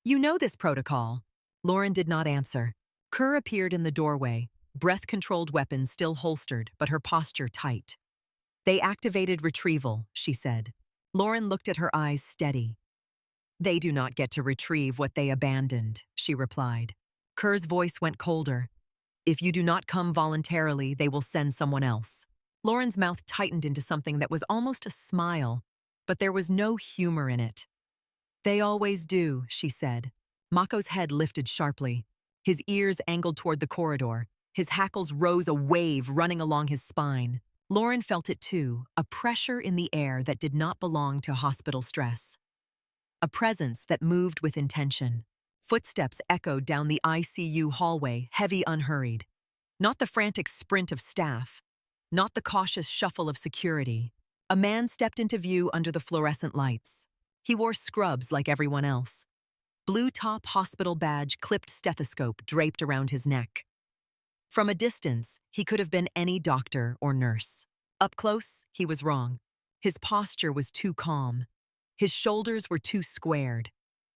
You know this protocol. Lauren did not answer. Kerr appeared in the doorway, breath-controlled weapon still holstered, but her posture tight. They activated retrieval, she said. Lauren looked at her eyes steady. They do not get to retrieve what they abandoned, she replied. Kerr's voice went colder. If you do not come voluntarily, they will send someone else. Lauren's mouth tightened into something that was almost a smile, but there was no humor in it. "They always do," she said. Mako's head lifted sharply. His ears angled toward the corridor. His hackles rose a wave running along his spine. Lauren felt it too, a pressure in the air that did not belong to hospital stress. A presence that moved with intention. Footsteps echoed down the ICU hallway, heavy, unhurried. Not the frantic sprint of staff, not the cautious shuffle of security. A man stepped into view under the fluorescent lights. He wore scrubs like everyone else. Blue top hospital badge, clipped stethoscope draped around his neck. From a distance, he could have been any doctor or nurse. Up close, he was wrong. His posture was too calm. His shoulders were too squared.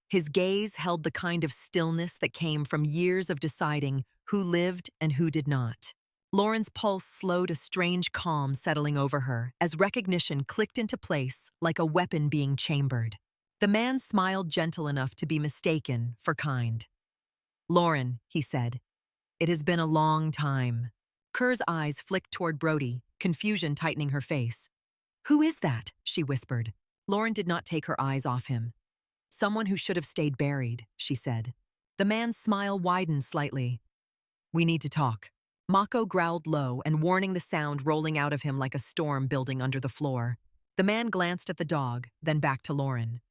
His gaze held the kind of stillness that came from years of deciding who lived and who did not. Lauren's pulse slowed, a strange calm settling over her as recognition clicked into place like a weapon being chambered. The man smiled, gentle enough to be mistaken for kind. "Lauren," he said, "it has been a long time." Kerr's eyes flicked toward Brody, confusion tightening her face. "Who is that?" she whispered. Lauren did not take her eyes off him. "Someone who should have stayed buried," she said. The man's smile widened slightly. "We need to talk." Mako growled low and warning, the sound rolling out of him like a storm building under the floor. The man glanced at the dog, then back to Lauren.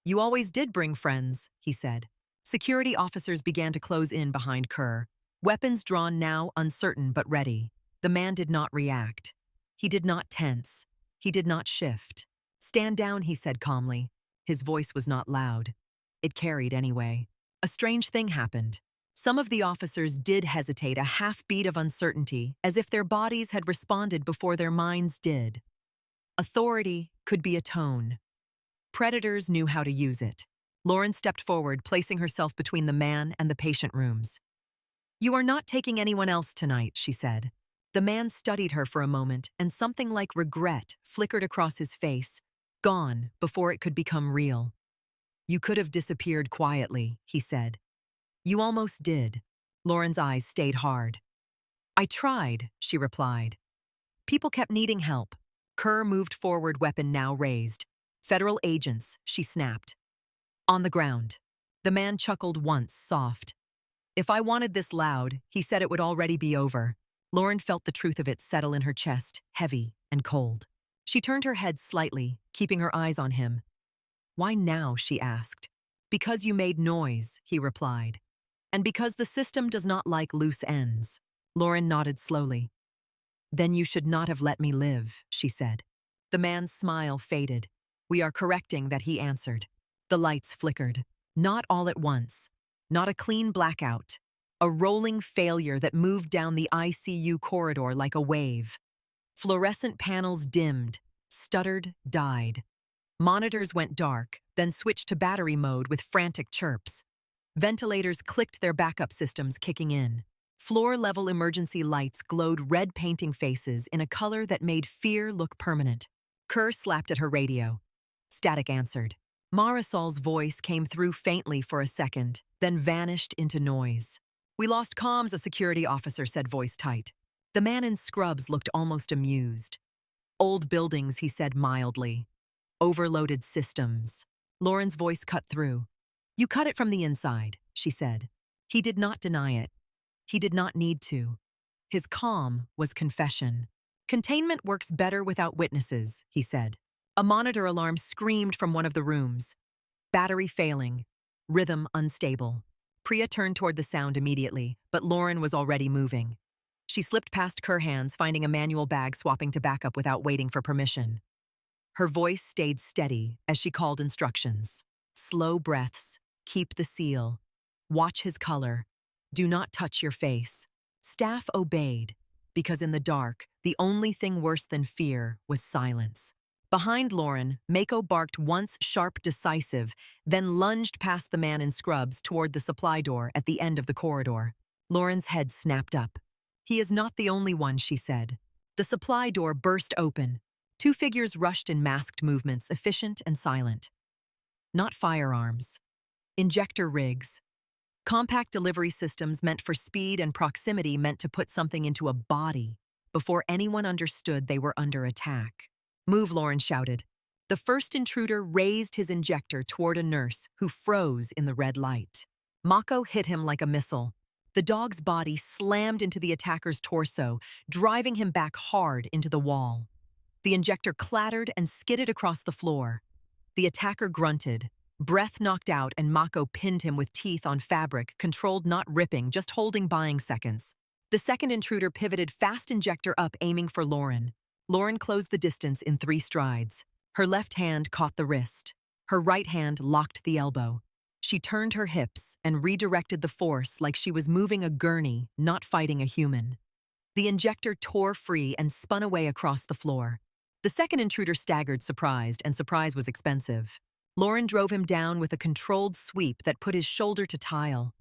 "You always did bring friends," he said. Security officers began to close in behind Kerr, weapons drawn now, uncertain but ready. The man did not react. He did not tense. He did not shift. "Stand down," he said calmly. His voice was not loud. It carried anyway. A strange thing happened. Some of the officers did hesitate, a half-beat of uncertainty, as if their bodies had responded before their minds did. Authority could be a tone. Predators knew how to use it. Lauren stepped forward, placing herself between the man and the patient rooms. "You are not taking anyone else tonight," she said. The man studied her for a moment, and something like regret flickered across his face, gone before it could become real. "You could have disappeared quietly," he said. "You almost did." Lauren's eyes stayed hard. "I tried," she replied. "People kept needing help." Kerr moved forward, weapon now raised. "Federal agents," she snapped. "On the ground." The man chuckled once, soft. "If I wanted this loud," he said, "it would already be over." Lauren felt the truth of it settle in her chest, heavy and cold. She turned her head slightly, keeping her eyes on him. "Why now?" she asked. "Because you made noise," he replied. "And because the system does not like loose ends." Lauren nodded slowly. "Then you should not have let me live," she said. The man's smile faded. "We are correcting that," he answered. The lights flickered. Not all at once. Not a clean blackout. A rolling failure that moved down the ICU corridor like a wave. Fluorescent panels dimmed, stuttered, died. Monitors went dark, then switched to battery mode with frantic chirps. Ventilators clicked, their backup systems kicking in. Floor-level emergency lights glowed red, painting faces in a color that made fear look permanent. Kerr slapped at her radio. Static answered. Marisol's voice came through faintly for a second, then vanished into noise. "We lost comms," a security officer said, voice tight. The man in scrubs looked almost amused. "Old buildings," he said mildly. "Overloaded systems." Lauren's voice cut through. "You cut it from the inside," she said. He did not deny it. He did not need to. His calm was confession. "Containment works better without witnesses," he said. A monitor alarm screamed from one of the rooms. Battery failing. Rhythm unstable. Priya turned toward the sound immediately, but Lauren was already moving. She slipped past Kerr hands, finding a manual bag, swapping to backup without waiting for permission. Her voice stayed steady as she called instructions. Slow breaths. Keep the seal. Watch his color. Do not touch your face. Staff obeyed, because in the dark, the only thing worse than fear was silence. Behind Lauren, Mako barked once, sharp, decisive, then lunged past the man in scrubs toward the supply door at the end of the corridor. Lauren's head snapped up. "He is not the only one," she said. The supply door burst open. Two figures rushed in masked movements, efficient and silent. Not firearms. Injector rigs. Compact delivery systems meant for speed and proximity, meant to put something into a body before anyone understood they were under attack. "Move," Lauren shouted. The first intruder raised his injector toward a nurse who froze in the red light. Mako hit him like a missile. The dog's body slammed into the attacker's torso, driving him back hard into the wall. The injector clattered and skidded across the floor. The attacker grunted. Breath knocked out, and Mako pinned him with teeth on fabric, controlled, not ripping, just holding buying seconds. The second intruder pivoted, fast injector up, aiming for Lauren. Lauren closed the distance in 3 strides. Her left hand caught the wrist. Her right hand locked the elbow. She turned her hips and redirected the force like she was moving a gurney, not fighting a human. The injector tore free and spun away across the floor. The second intruder staggered, surprised, and surprise was expensive. Lauren drove him down with a controlled sweep that put his shoulder to tile.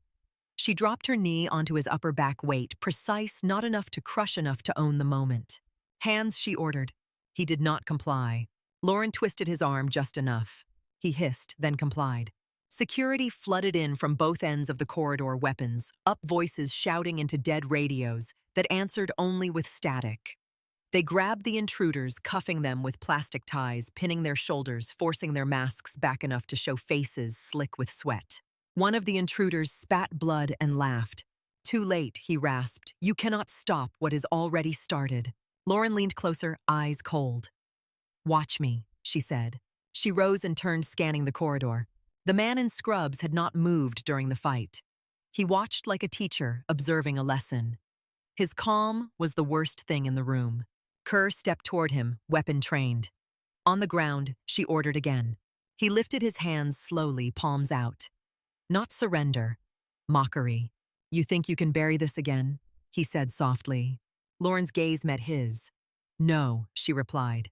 She dropped her knee onto his upper back weight, precise, not enough to crush, enough to own the moment. "Hands," she ordered. He did not comply. Lauren twisted his arm just enough. He hissed, then complied. Security flooded in from both ends of the corridor, weapons, up, voices shouting into dead radios that answered only with static. They grabbed the intruders, cuffing them with plastic ties, pinning their shoulders, forcing their masks back enough to show faces slick with sweat. One of the intruders spat blood and laughed. "Too late," he rasped. "You cannot stop what is already started." Lauren leaned closer, eyes cold. "Watch me," she said. She rose and turned, scanning the corridor. The man in scrubs had not moved during the fight. He watched like a teacher, observing a lesson. His calm was the worst thing in the room. Kerr stepped toward him, weapon trained. On the ground, she ordered again. He lifted his hands slowly, palms out. Not surrender. Mockery. "You think you can bury this again?" he said softly. Lauren's gaze met his. "No," she replied.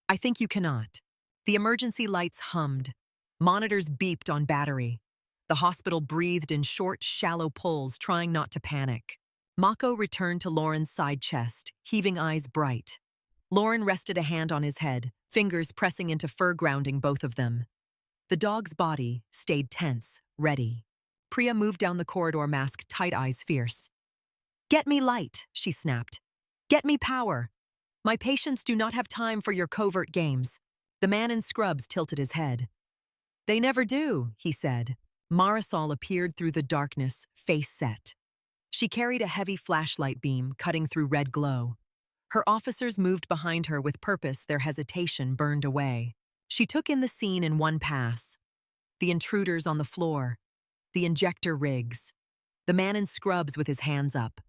"I think you cannot." The emergency lights hummed. Monitors beeped on battery. The hospital breathed in short, shallow pulls, trying not to panic. Mako returned to Lauren's side chest, heaving eyes bright. Lauren rested a hand on his head, fingers pressing into fur, grounding both of them. The dog's body stayed tense, ready. Priya moved down the corridor, mask tight, eyes fierce. "Get me light," she snapped. "Get me power. My patients do not have time for your covert games." The man in scrubs tilted his head. "They never do," he said. Marisol appeared through the darkness, face set. She carried a heavy flashlight beam, cutting through red glow. Her officers moved behind her with purpose, their hesitation burned away. She took in the scene in one pass. The intruders on the floor. The injector rigs. The man in scrubs with his hands up.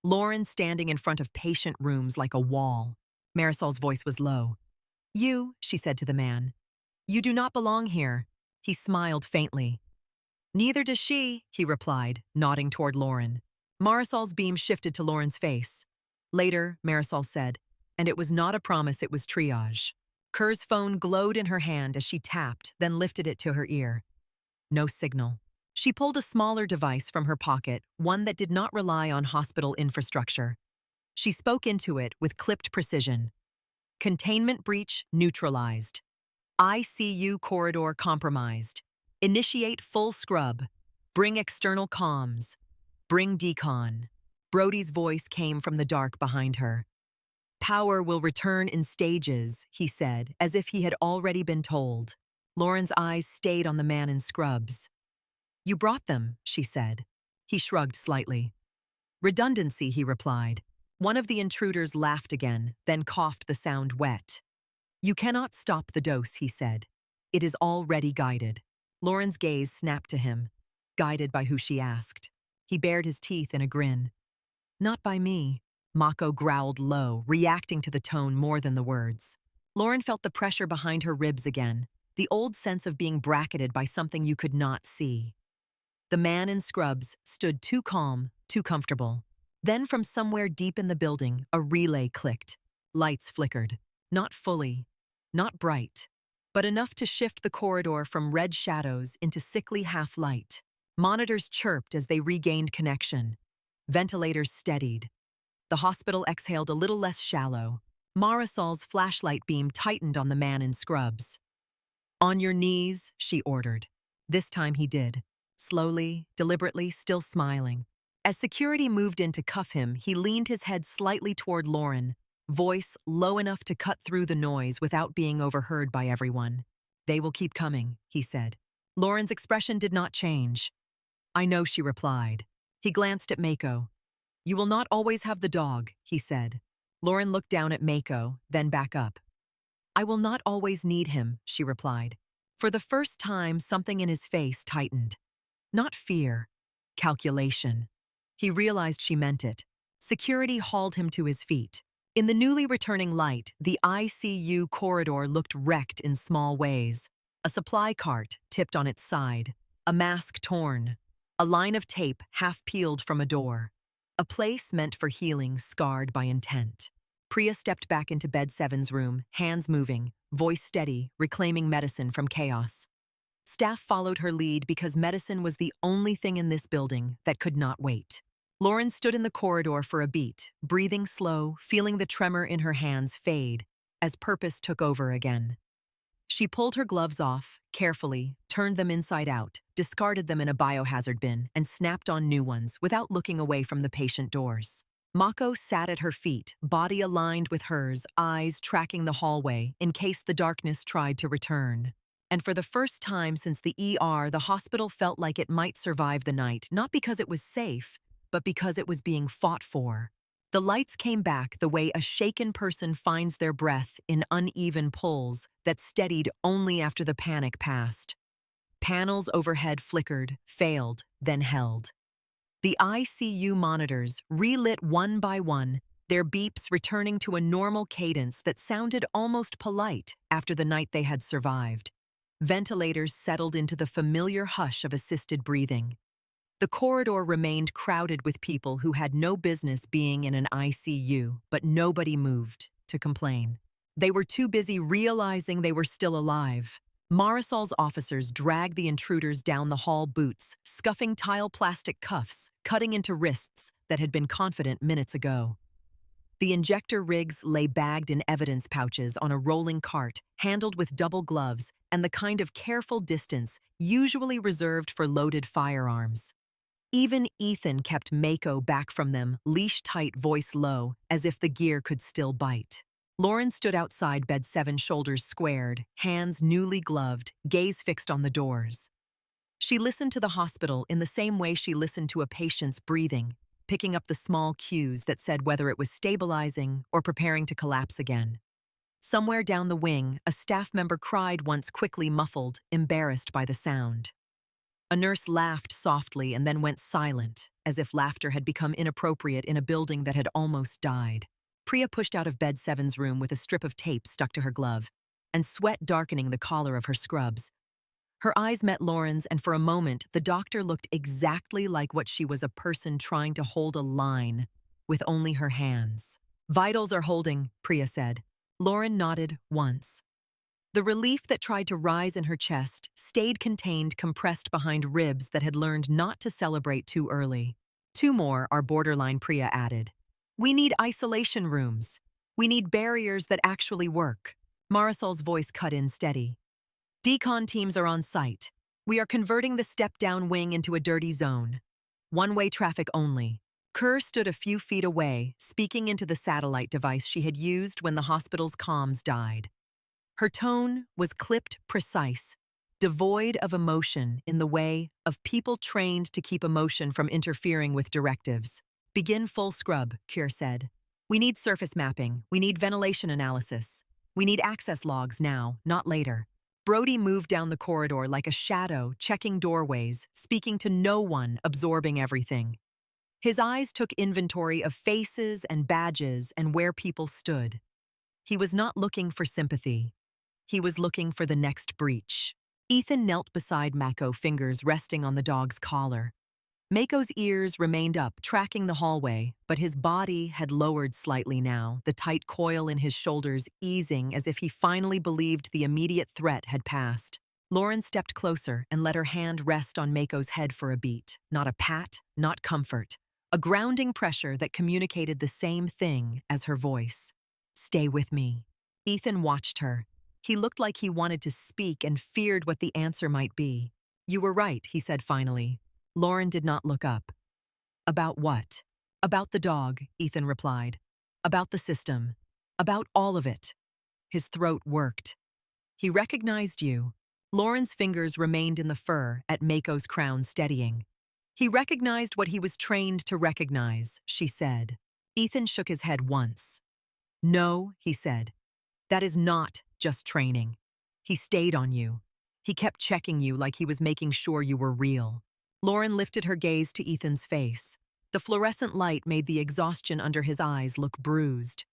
Lauren standing in front of patient rooms like a wall. Marisol's voice was low. "You," she said to the man. "You do not belong here." He smiled faintly. "Neither does she," he replied, nodding toward Lauren. Marisol's beam shifted to Lauren's face. Later, Marisol said, "And it was not a promise, it was triage." Kerr's phone glowed in her hand as she tapped, then lifted it to her ear. No signal. She pulled a smaller device from her pocket, one that did not rely on hospital infrastructure. She spoke into it with clipped precision. "Containment breach neutralized. ICU corridor compromised. Initiate full scrub. Bring external comms. Bring decon." Brody's voice came from the dark behind her. "Power will return in stages," he said, as if he had already been told. Lauren's eyes stayed on the man in scrubs. "You brought them," she said. He shrugged slightly. "Redundancy," he replied. One of the intruders laughed again, then coughed, the sound wet. "You cannot stop the dose," he said. "It is already guided." Lauren's gaze snapped to him. Guided by who, she asked. He bared his teeth in a grin. "Not by me," Mako growled low, reacting to the tone more than the words. Lauren felt the pressure behind her ribs again, the old sense of being bracketed by something you could not see. The man in scrubs stood too calm, too comfortable. Then from somewhere deep in the building, a relay clicked. Lights flickered. Not fully, not bright, but enough to shift the corridor from red shadows into sickly half-light. Monitors chirped as they regained connection. Ventilators steadied. The hospital exhaled a little less shallow. Marisol's flashlight beam tightened on the man in scrubs. "On your knees," she ordered. This time he did. Slowly, deliberately, still smiling. As security moved in to cuff him, he leaned his head slightly toward Lauren, voice low enough to cut through the noise without being overheard by everyone. "They will keep coming," he said. Lauren's expression did not change. "I know," she replied. He glanced at Mako. "You will not always have the dog," he said. Lauren looked down at Mako, then back up. "I will not always need him," she replied. For the first time, something in his face tightened. Not fear, calculation. He realized she meant it. Security hauled him to his feet. In the newly returning light, the ICU corridor looked wrecked in small ways. A supply cart tipped on its side, a mask torn, a line of tape half peeled from a door. A place meant for healing scarred by intent. Priya stepped back into Bed 7's room, hands moving, voice steady, reclaiming medicine from chaos. Staff followed her lead because medicine was the only thing in this building that could not wait. Lauren stood in the corridor for a beat, breathing slow, feeling the tremor in her hands fade as purpose took over again. She pulled her gloves off, carefully, turned them inside out, discarded them in a biohazard bin, and snapped on new ones without looking away from the patient doors. Mako sat at her feet, body aligned with hers, eyes tracking the hallway in case the darkness tried to return. And for the first time since the ER, the hospital felt like it might survive the night, not because it was safe, but because it was being fought for. The lights came back the way a shaken person finds their breath in uneven pulls that steadied only after the panic passed. Panels overhead flickered, failed, then held. The ICU monitors relit one by one, their beeps returning to a normal cadence that sounded almost polite after the night they had survived. Ventilators settled into the familiar hush of assisted breathing. The corridor remained crowded with people who had no business being in an ICU, but nobody moved to complain. They were too busy realizing they were still alive. Marisol's officers dragged the intruders down the hall, boots, scuffing tile plastic cuffs, cutting into wrists that had been confident minutes ago. The injector rigs lay bagged in evidence pouches on a rolling cart, handled with double gloves and the kind of careful distance usually reserved for loaded firearms. Even Ethan kept Mako back from them, leash tight, voice low, as if the gear could still bite. Lauren stood outside Bed 7, shoulders squared, hands newly gloved, gaze fixed on the doors. She listened to the hospital in the same way she listened to a patient's breathing, picking up the small cues that said whether it was stabilizing or preparing to collapse again. Somewhere down the wing, a staff member cried once, quickly muffled, embarrassed by the sound. A nurse laughed softly and then went silent, as if laughter had become inappropriate in a building that had almost died. Priya pushed out of Bed 7's room with a strip of tape stuck to her glove, and sweat darkening the collar of her scrubs. Her eyes met Lauren's, and for a moment, the doctor looked exactly like what she was, a person trying to hold a line with only her hands. "Vitals are holding," Priya said. Lauren nodded once. The relief that tried to rise in her chest stayed contained, compressed behind ribs that had learned not to celebrate too early. "Two more are borderline," Priya added. "We need isolation rooms. We need barriers that actually work." Marisol's voice cut in steady. "Decon teams are on site. We are converting the step-down wing into a dirty zone. One-way traffic only." Kerr stood a few feet away, speaking into the satellite device she had used when the hospital's comms died. Her tone was clipped, precise, devoid of emotion in the way of people trained to keep emotion from interfering with directives. "Begin full scrub," Kerr said. "We need surface mapping. We need ventilation analysis. We need access logs now, not later." Brody moved down the corridor like a shadow, checking doorways, speaking to no one, absorbing everything. His eyes took inventory of faces and badges and where people stood. He was not looking for sympathy. He was looking for the next breach. Ethan knelt beside Mako, fingers resting on the dog's collar. Mako's ears remained up, tracking the hallway, but his body had lowered slightly now, the tight coil in his shoulders easing as if he finally believed the immediate threat had passed. Lauren stepped closer and let her hand rest on Mako's head for a beat. Not a pat, not comfort. A grounding pressure that communicated the same thing as her voice. "Stay with me." Ethan watched her. He looked like he wanted to speak and feared what the answer might be. "You were right," he said finally. Lauren did not look up. About what? About the dog, Ethan replied. About the system. About all of it. His throat worked. He recognized you. Lauren's fingers remained in the fur at Mako's crown, steadying. He recognized what he was trained to recognize, she said. Ethan shook his head once. No, he said. That is not just training. He stayed on you. He kept checking you like he was making sure you were real. Lauren lifted her gaze to Ethan's face. The fluorescent light made the exhaustion under his eyes look bruised.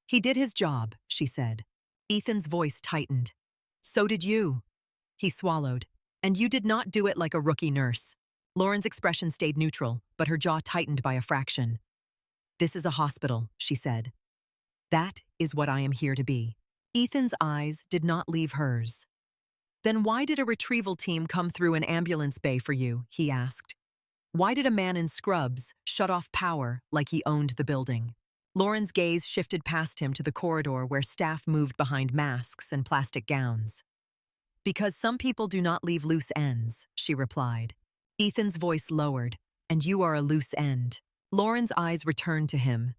He did his job, she said. Ethan's voice tightened. So did you. He swallowed. And you did not do it like a rookie nurse. Lauren's expression stayed neutral, but her jaw tightened by a fraction. This is a hospital, she said. That is what I am here to be. Ethan's eyes did not leave hers. Then why did a retrieval team come through an ambulance bay for you, he asked. Why did a man in scrubs shut off power like he owned the building? Lauren's gaze shifted past him to the corridor where staff moved behind masks and plastic gowns. Because some people do not leave loose ends, she replied. Ethan's voice lowered. And you are a loose end. Lauren's eyes returned to him.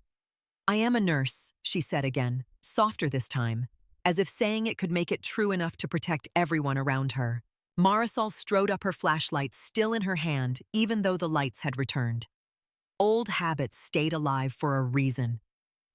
I am a nurse, she said again, softer this time, as if saying it could make it true enough to protect everyone around her. Marisol strode up her flashlight still in her hand, even though the lights had returned. Old habits stayed alive for a reason.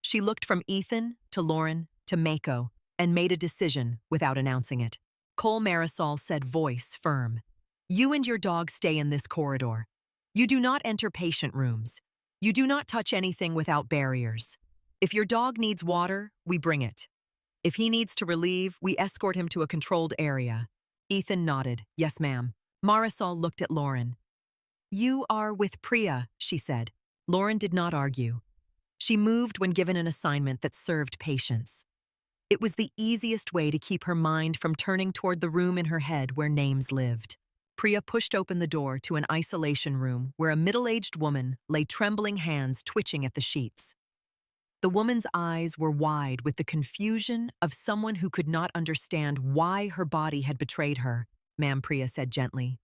She looked from Ethan to Lauren to Mako and made a decision without announcing it. Cole Marisol said, voice firm. You and your dog stay in this corridor. You do not enter patient rooms. You do not touch anything without barriers. If your dog needs water, we bring it. If he needs to relieve, we escort him to a controlled area. Ethan nodded. Yes, ma'am. Marisol looked at Lauren. You are with Priya, she said. Lauren did not argue. She moved when given an assignment that served patients. It was the easiest way to keep her mind from turning toward the room in her head where names lived. Priya pushed open the door to an isolation room where a middle-aged woman lay, trembling hands twitching at the sheets. The woman's eyes were wide with the confusion of someone who could not understand why her body had betrayed her. Ma'am, Priya said gently.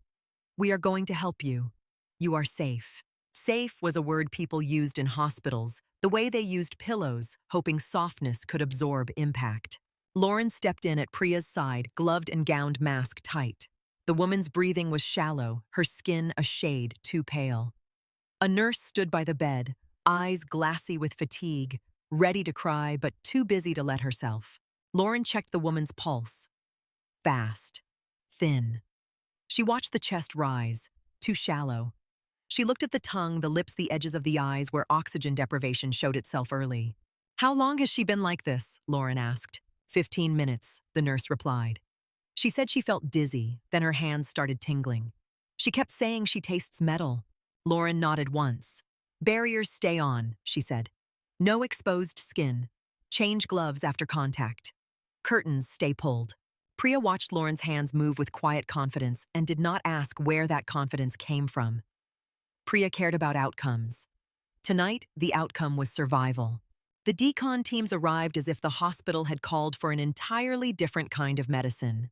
We are going to help you. You are safe. Safe was a word people used in hospitals, the way they used pillows, hoping softness could absorb impact. Lauren stepped in at Priya's side, gloved and gowned, mask tight. The woman's breathing was shallow, her skin a shade too pale. A nurse stood by the bed, eyes glassy with fatigue, ready to cry but too busy to let herself. Lauren checked the woman's pulse. Fast. Thin. She watched the chest rise, too shallow. She looked at the tongue, the lips, the edges of the eyes where oxygen deprivation showed itself early. How long has she been like this? Lauren asked. 15 minutes, the nurse replied. She said she felt dizzy, then her hands started tingling. She kept saying she tastes metal. Lauren nodded once. Barriers stay on, she said. No exposed skin. Change gloves after contact. Curtains stay pulled. Priya watched Lauren's hands move with quiet confidence and did not ask where that confidence came from. Priya cared about outcomes. Tonight, the outcome was survival. The decon teams arrived as if the hospital had called for an entirely different kind of medicine.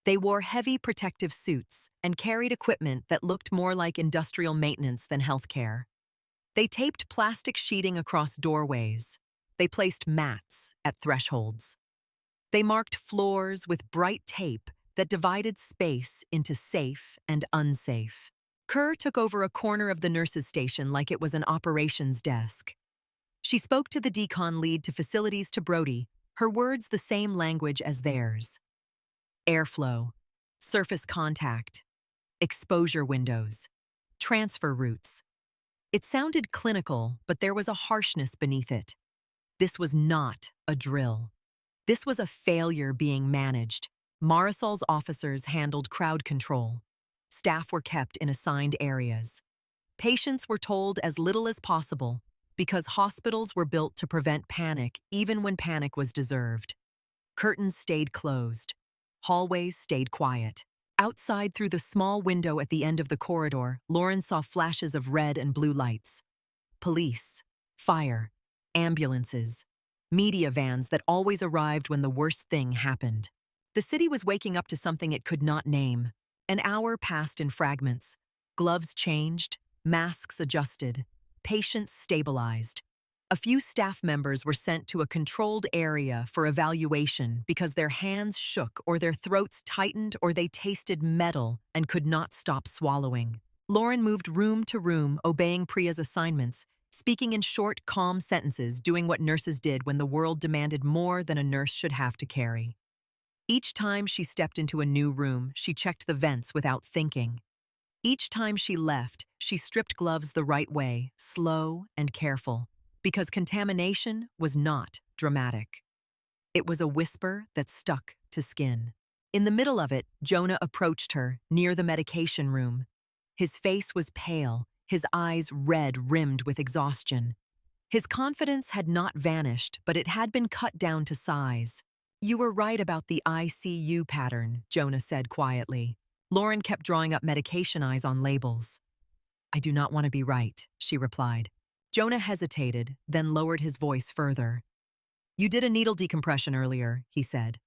They wore heavy protective suits and carried equipment that looked more like industrial maintenance than healthcare. They taped plastic sheeting across doorways. They placed mats at thresholds. They marked floors with bright tape that divided space into safe and unsafe. Kerr took over a corner of the nurses' station like it was an operations desk. She spoke to the decon lead, to facilities, to Brody, her words the same language as theirs. Airflow, surface contact, exposure windows, transfer routes. It sounded clinical, but there was a harshness beneath it. This was not a drill. This was a failure being managed. Marisol's officers handled crowd control. Staff were kept in assigned areas. Patients were told as little as possible because hospitals were built to prevent panic even when panic was deserved. Curtains stayed closed. Hallways stayed quiet. Outside, through the small window at the end of the corridor, Lauren saw flashes of red and blue lights. Police, fire, ambulances, media vans that always arrived when the worst thing happened. The city was waking up to something it could not name. An hour passed in fragments. Gloves changed, masks adjusted, patients stabilized. A few staff members were sent to a controlled area for evaluation because their hands shook or their throats tightened or they tasted metal and could not stop swallowing. Lauren moved room to room, obeying Priya's assignments, speaking in short, calm sentences, doing what nurses did when the world demanded more than a nurse should have to carry. Each time she stepped into a new room, she checked the vents without thinking. Each time she left, she stripped gloves the right way, slow and careful, because contamination was not dramatic. It was a whisper that stuck to skin. In the middle of it, Jonah approached her, near the medication room. His face was pale, his eyes red, rimmed with exhaustion. His confidence had not vanished, but it had been cut down to size. "You were right about the ICU pattern," Jonah said quietly. Lauren kept drawing up medication eyes on labels. "I do not want to be right," she replied. Jonah hesitated, then lowered his voice further. "You did a needle decompression earlier," he said.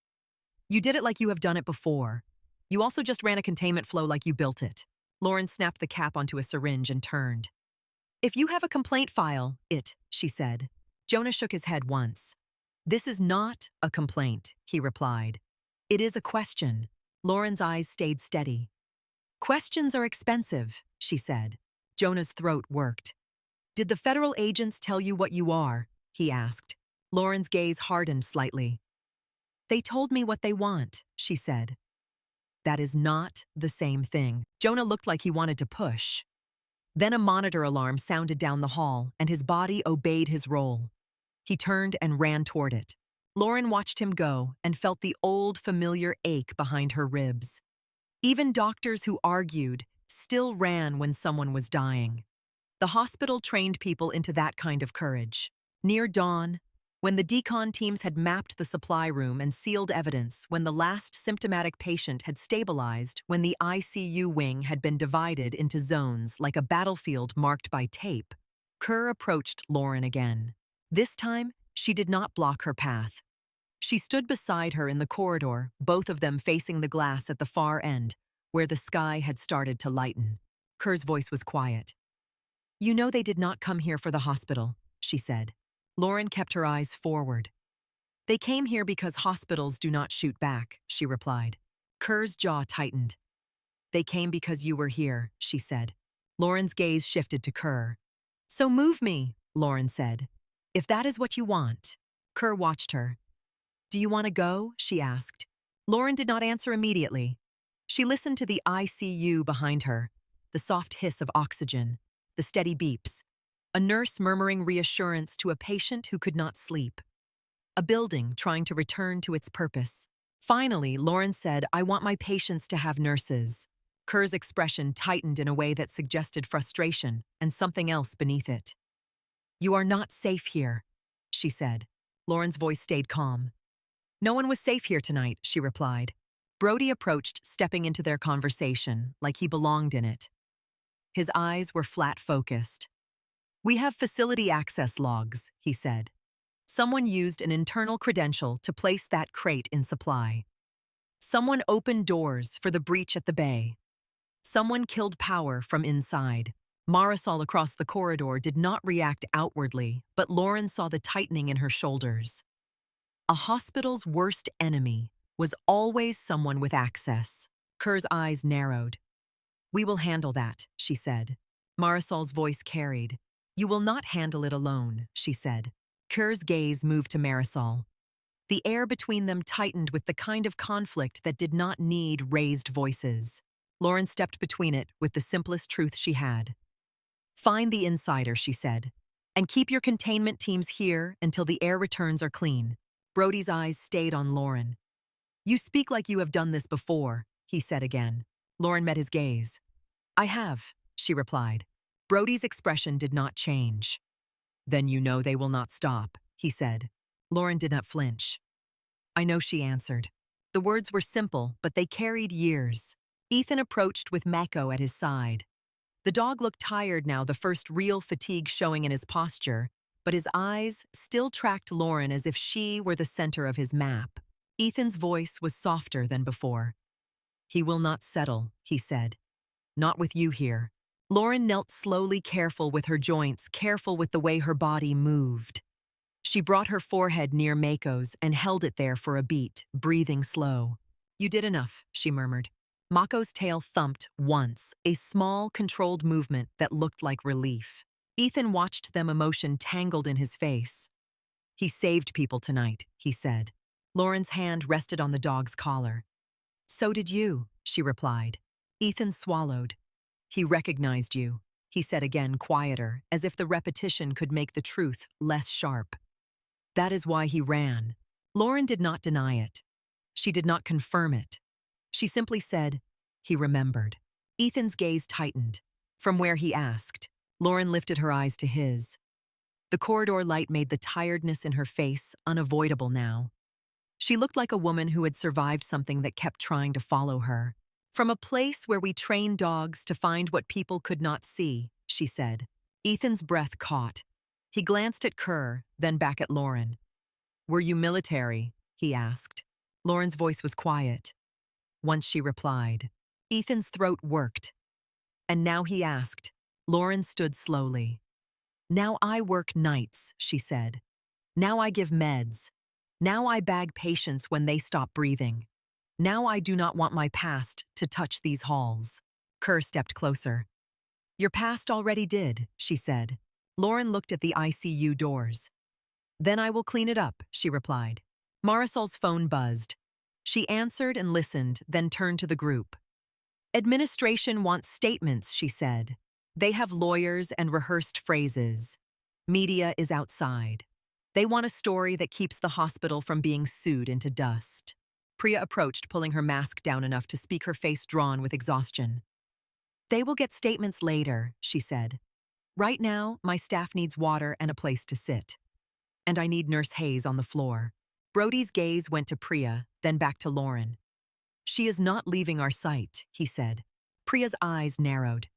"You did it like you have done it before. You also just ran a containment flow like you built it." Lauren snapped the cap onto a syringe and turned. "If you have a complaint file, she said. Jonah shook his head once. "This is not a complaint," he replied. "It is a question." Lauren's eyes stayed steady. "Questions are expensive," she said. Jonah's throat worked. "Did the federal agents tell you what you are?" he asked. Lauren's gaze hardened slightly. "They told me what they want," she said. "That is not the same thing." Jonah looked like he wanted to push. Then a monitor alarm sounded down the hall, and his body obeyed his role. He turned and ran toward it. Lauren watched him go and felt the old, familiar ache behind her ribs. Even doctors who argued still ran when someone was dying. The hospital trained people into that kind of courage. Near dawn, when the decon teams had mapped the supply room and sealed evidence, when the last symptomatic patient had stabilized, when the ICU wing had been divided into zones like a battlefield marked by tape, Kerr approached Lauren again. This time, she did not block her path. She stood beside her in the corridor, both of them facing the glass at the far end, where the sky had started to lighten. Kerr's voice was quiet. "You know they did not come here for the hospital," she said. Lauren kept her eyes forward. "They came here because hospitals do not shoot back," she replied. Kerr's jaw tightened. "They came because you were here," she said. Lauren's gaze shifted to Kerr. "So move me," Lauren said. "If that is what you want." Kerr watched her. "Do you want to go?" she asked. Lauren did not answer immediately. She listened to the ICU behind her, the soft hiss of oxygen, the steady beeps, a nurse murmuring reassurance to a patient who could not sleep, a building trying to return to its purpose. Finally, Lauren said, "I want my patients to have nurses." Kerr's expression tightened in a way that suggested frustration and something else beneath it. "You are not safe here," she said. Lauren's voice stayed calm. "No one was safe here tonight," she replied. Brody approached, stepping into their conversation, like he belonged in it. His eyes were flat-focused. "We have facility access logs," he said. "Someone used an internal credential to place that crate in supply. Someone opened doors for the breach at the bay. Someone killed power from inside." Marisol across the corridor did not react outwardly, but Lauren saw the tightening in her shoulders. A hospital's worst enemy was always someone with access. Kerr's eyes narrowed. "We will handle that," she said. Marisol's voice carried. "You will not handle it alone," she said. Kerr's gaze moved to Marisol. The air between them tightened with the kind of conflict that did not need raised voices. Lauren stepped between it with the simplest truth she had. "Find the insider," she said, "and keep your containment teams here until the air returns are clean." Brody's eyes stayed on Lauren. "You speak like you have done this before," he said again. Lauren met his gaze. "I have," she replied. Brody's expression did not change. "Then you know they will not stop," he said. Lauren did not flinch. "I know," she answered. The words were simple, but they carried years. Ethan approached with Mako at his side. The dog looked tired now, the first real fatigue showing in his posture, but his eyes still tracked Lauren as if she were the center of his map. Ethan's voice was softer than before. "He will not settle," he said. "Not with you here." Lauren knelt slowly, careful with her joints, careful with the way her body moved. She brought her forehead near Mako's and held it there for a beat, breathing slow. "You did enough," she murmured. Mako's tail thumped once, a small, controlled movement that looked like relief. Ethan watched them, emotion tangled in his face. "He saved people tonight," he said. Lauren's hand rested on the dog's collar. "So did you," she replied. Ethan swallowed. "He recognized you," he said again, quieter, as if the repetition could make the truth less sharp. "That is why he ran." Lauren did not deny it. She did not confirm it. She simply said, "He remembered." Ethan's gaze tightened. From where he asked, Lauren lifted her eyes to his. The corridor light made the tiredness in her face unavoidable now. She looked like a woman who had survived something that kept trying to follow her. "From a place where we train dogs to find what people could not see," she said. Ethan's breath caught. He glanced at Kerr, then back at Lauren. "Were you military?" he asked. Lauren's voice was quiet. Once she replied. Ethan's throat worked. "And now?" he asked. Lauren stood slowly. "Now I work nights," she said. "Now I give meds. Now I bag patients when they stop breathing. Now I do not want my past to touch these halls." Kerr stepped closer. "Your past already did," she said. Lauren looked at the ICU doors. "Then I will clean it up," she replied. Marisol's phone buzzed. She answered and listened, then turned to the group. "Administration wants statements," she said. "They have lawyers and rehearsed phrases. Media is outside. They want a story that keeps the hospital from being sued into dust." Priya approached, pulling her mask down enough to speak, her face drawn with exhaustion. "They will get statements later," she said. "Right now, my staff needs water and a place to sit. And I need Nurse Hayes on the floor." Brody's gaze went to Priya, then back to Lauren. "She is not leaving our site," he said. Priya's eyes narrowed.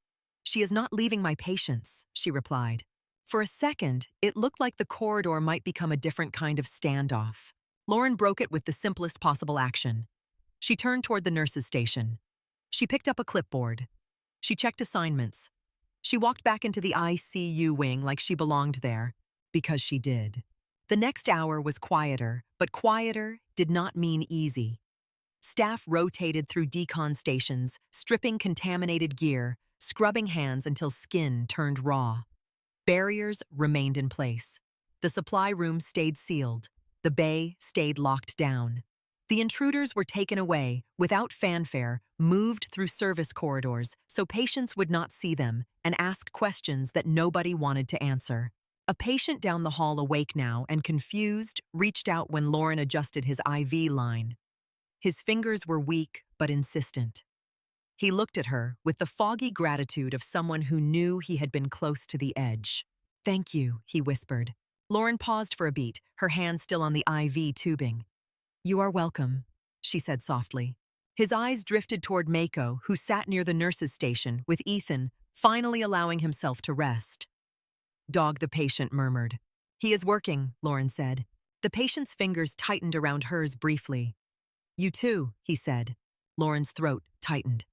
"She is not leaving my patients," she replied. For a second, it looked like the corridor might become a different kind of standoff. Lauren broke it with the simplest possible action. She turned toward the nurse's station. She picked up a clipboard. She checked assignments. She walked back into the ICU wing like she belonged there, because she did. The next hour was quieter, but quieter did not mean easy. Staff rotated through decon stations, stripping contaminated gear, scrubbing hands until skin turned raw. Barriers remained in place. The supply room stayed sealed. The bay stayed locked down. The intruders were taken away, without fanfare, moved through service corridors so patients would not see them and ask questions that nobody wanted to answer. A patient down the hall, awake now and confused, reached out when Lauren adjusted his IV line. His fingers were weak but insistent. He looked at her with the foggy gratitude of someone who knew he had been close to the edge. "Thank you," he whispered. Lauren paused for a beat, her hand still on the IV tubing. "You are welcome," she said softly. His eyes drifted toward Mako, who sat near the nurse's station, with Ethan finally allowing himself to rest. "Dog," the patient murmured. "He is working," Lauren said. The patient's fingers tightened around hers briefly. "You too," he said. Lauren's throat tightened.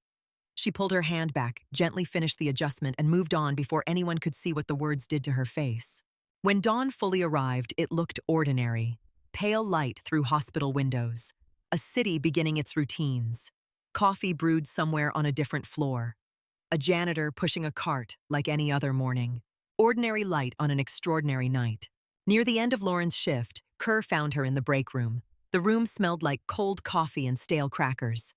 She pulled her hand back, gently finished the adjustment, and moved on before anyone could see what the words did to her face. When dawn fully arrived, it looked ordinary. Pale light through hospital windows. A city beginning its routines. Coffee brewed somewhere on a different floor. A janitor pushing a cart like any other morning. Ordinary light on an extraordinary night. Near the end of Lauren's shift, Kerr found her in the break room. The room smelled like cold coffee and stale crackers.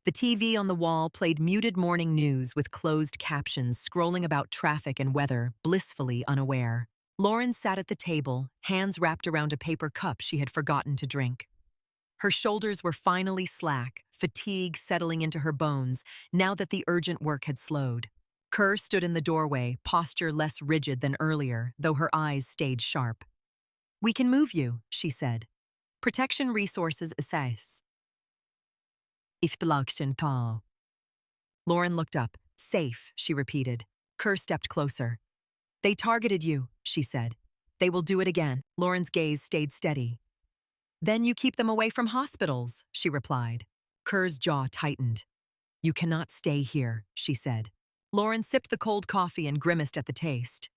The TV on the wall played muted morning news with closed captions scrolling about traffic and weather, blissfully unaware. Lauren sat at the table, hands wrapped around a paper cup she had forgotten to drink. Her shoulders were finally slack, fatigue settling into her bones now that the urgent work had slowed. Kerr stood in the doorway, posture less rigid than earlier, though her eyes stayed sharp. "We can move you," she said. "Protection resources assess." Ifbelagshan. Lauren looked up. "Safe," she repeated. Kerr stepped closer. "They targeted you," she said. "They will do it again." Lauren's gaze stayed steady. "Then you keep them away from hospitals," she replied. Kerr's jaw tightened. "You cannot stay here," she said. Lauren sipped the cold coffee and grimaced at the taste.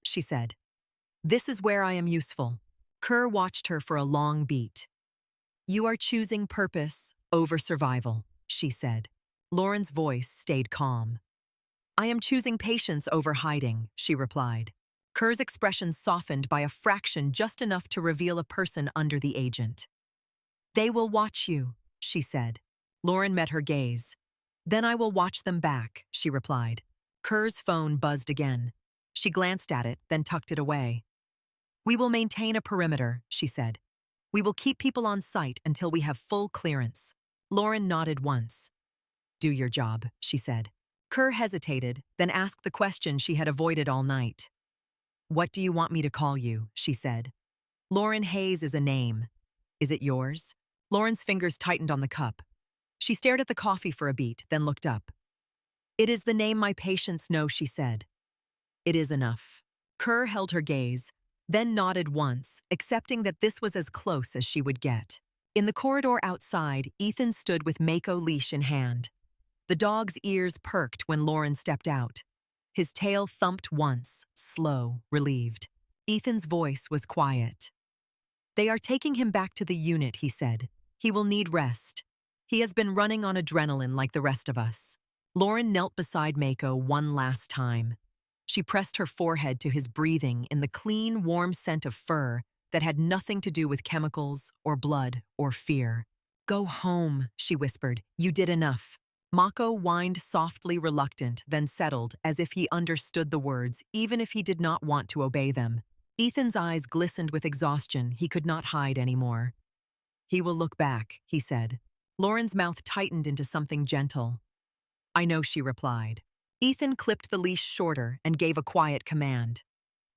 She said. This is where I am useful. Kerr watched her for a long beat. You are choosing purpose over survival, she said. Lauren's voice stayed calm. I am choosing patience over hiding, she replied. Kerr's expression softened by a fraction, just enough to reveal a person under the agent. They will watch you, she said. Lauren met her gaze. Then I will watch them back, she replied. Kerr's phone buzzed again. She glanced at it, then tucked it away. We will maintain a perimeter, she said. We will keep people on site until we have full clearance. Lauren nodded once. Do your job, she said. Kerr hesitated, then asked the question she had avoided all night. What do you want me to call you, she said. Lauren Hayes is a name. Is it yours? Lauren's fingers tightened on the cup. She stared at the coffee for a beat, then looked up. It is the name my patients know, she said. It is enough. Kerr held her gaze, then nodded once, accepting that this was as close as she would get. In the corridor outside, Ethan stood with Mako leash in hand. The dog's ears perked when Lauren stepped out. His tail thumped once, slow, relieved. Ethan's voice was quiet. They are taking him back to the unit, he said. He will need rest. He has been running on adrenaline like the rest of us. Lauren knelt beside Mako one last time. She pressed her forehead to his breathing in the clean, warm scent of fur that had nothing to do with chemicals or blood or fear. Go home, she whispered. You did enough. Mako whined softly, reluctant, then settled as if he understood the words, even if he did not want to obey them. Ethan's eyes glistened with exhaustion. He could not hide anymore. He will look back, he said. Lauren's mouth tightened into something gentle. I know, she replied. Ethan clipped the leash shorter and gave a quiet command.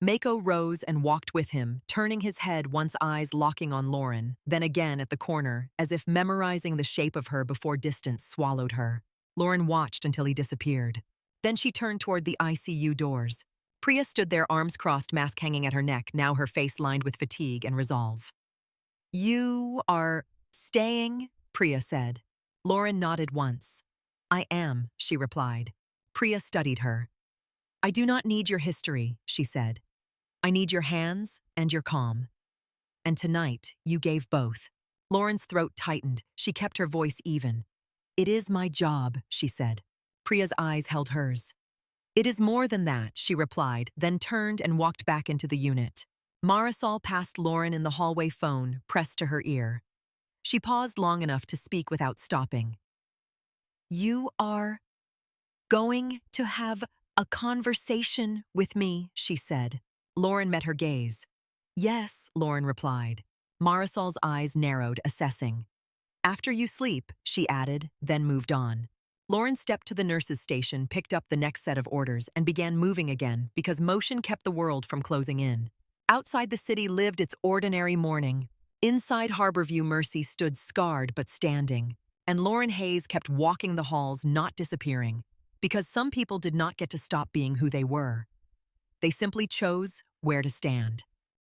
Mako rose and walked with him, turning his head once, eyes locking on Lauren, then again at the corner, as if memorizing the shape of her before distance swallowed her. Lauren watched until he disappeared. Then she turned toward the ICU doors. Priya stood there, arms crossed, mask hanging at her neck, now her face lined with fatigue and resolve. You are staying? Priya said. Lauren nodded once. I am, she replied. Priya studied her. I do not need your history, she said. I need your hands and your calm. And tonight, you gave both. Lauren's throat tightened. She kept her voice even. It is my job, she said. Priya's eyes held hers. It is more than that, she replied, then turned and walked back into the unit. Marisol passed Lauren in the hallway, phone pressed to her ear. She paused long enough to speak without stopping. You are going to have a conversation with me, she said. Lauren met her gaze. Yes, Lauren replied. Marisol's eyes narrowed, assessing. After you sleep, she added, then moved on. Lauren stepped to the nurse's station, picked up the next set of orders, and began moving again because motion kept the world from closing in. Outside the city lived its ordinary morning. Inside Harborview, Mercy stood scarred but standing, and Lauren Hayes kept walking the halls, not disappearing, because some people did not get to stop being who they were. They simply chose where to stand.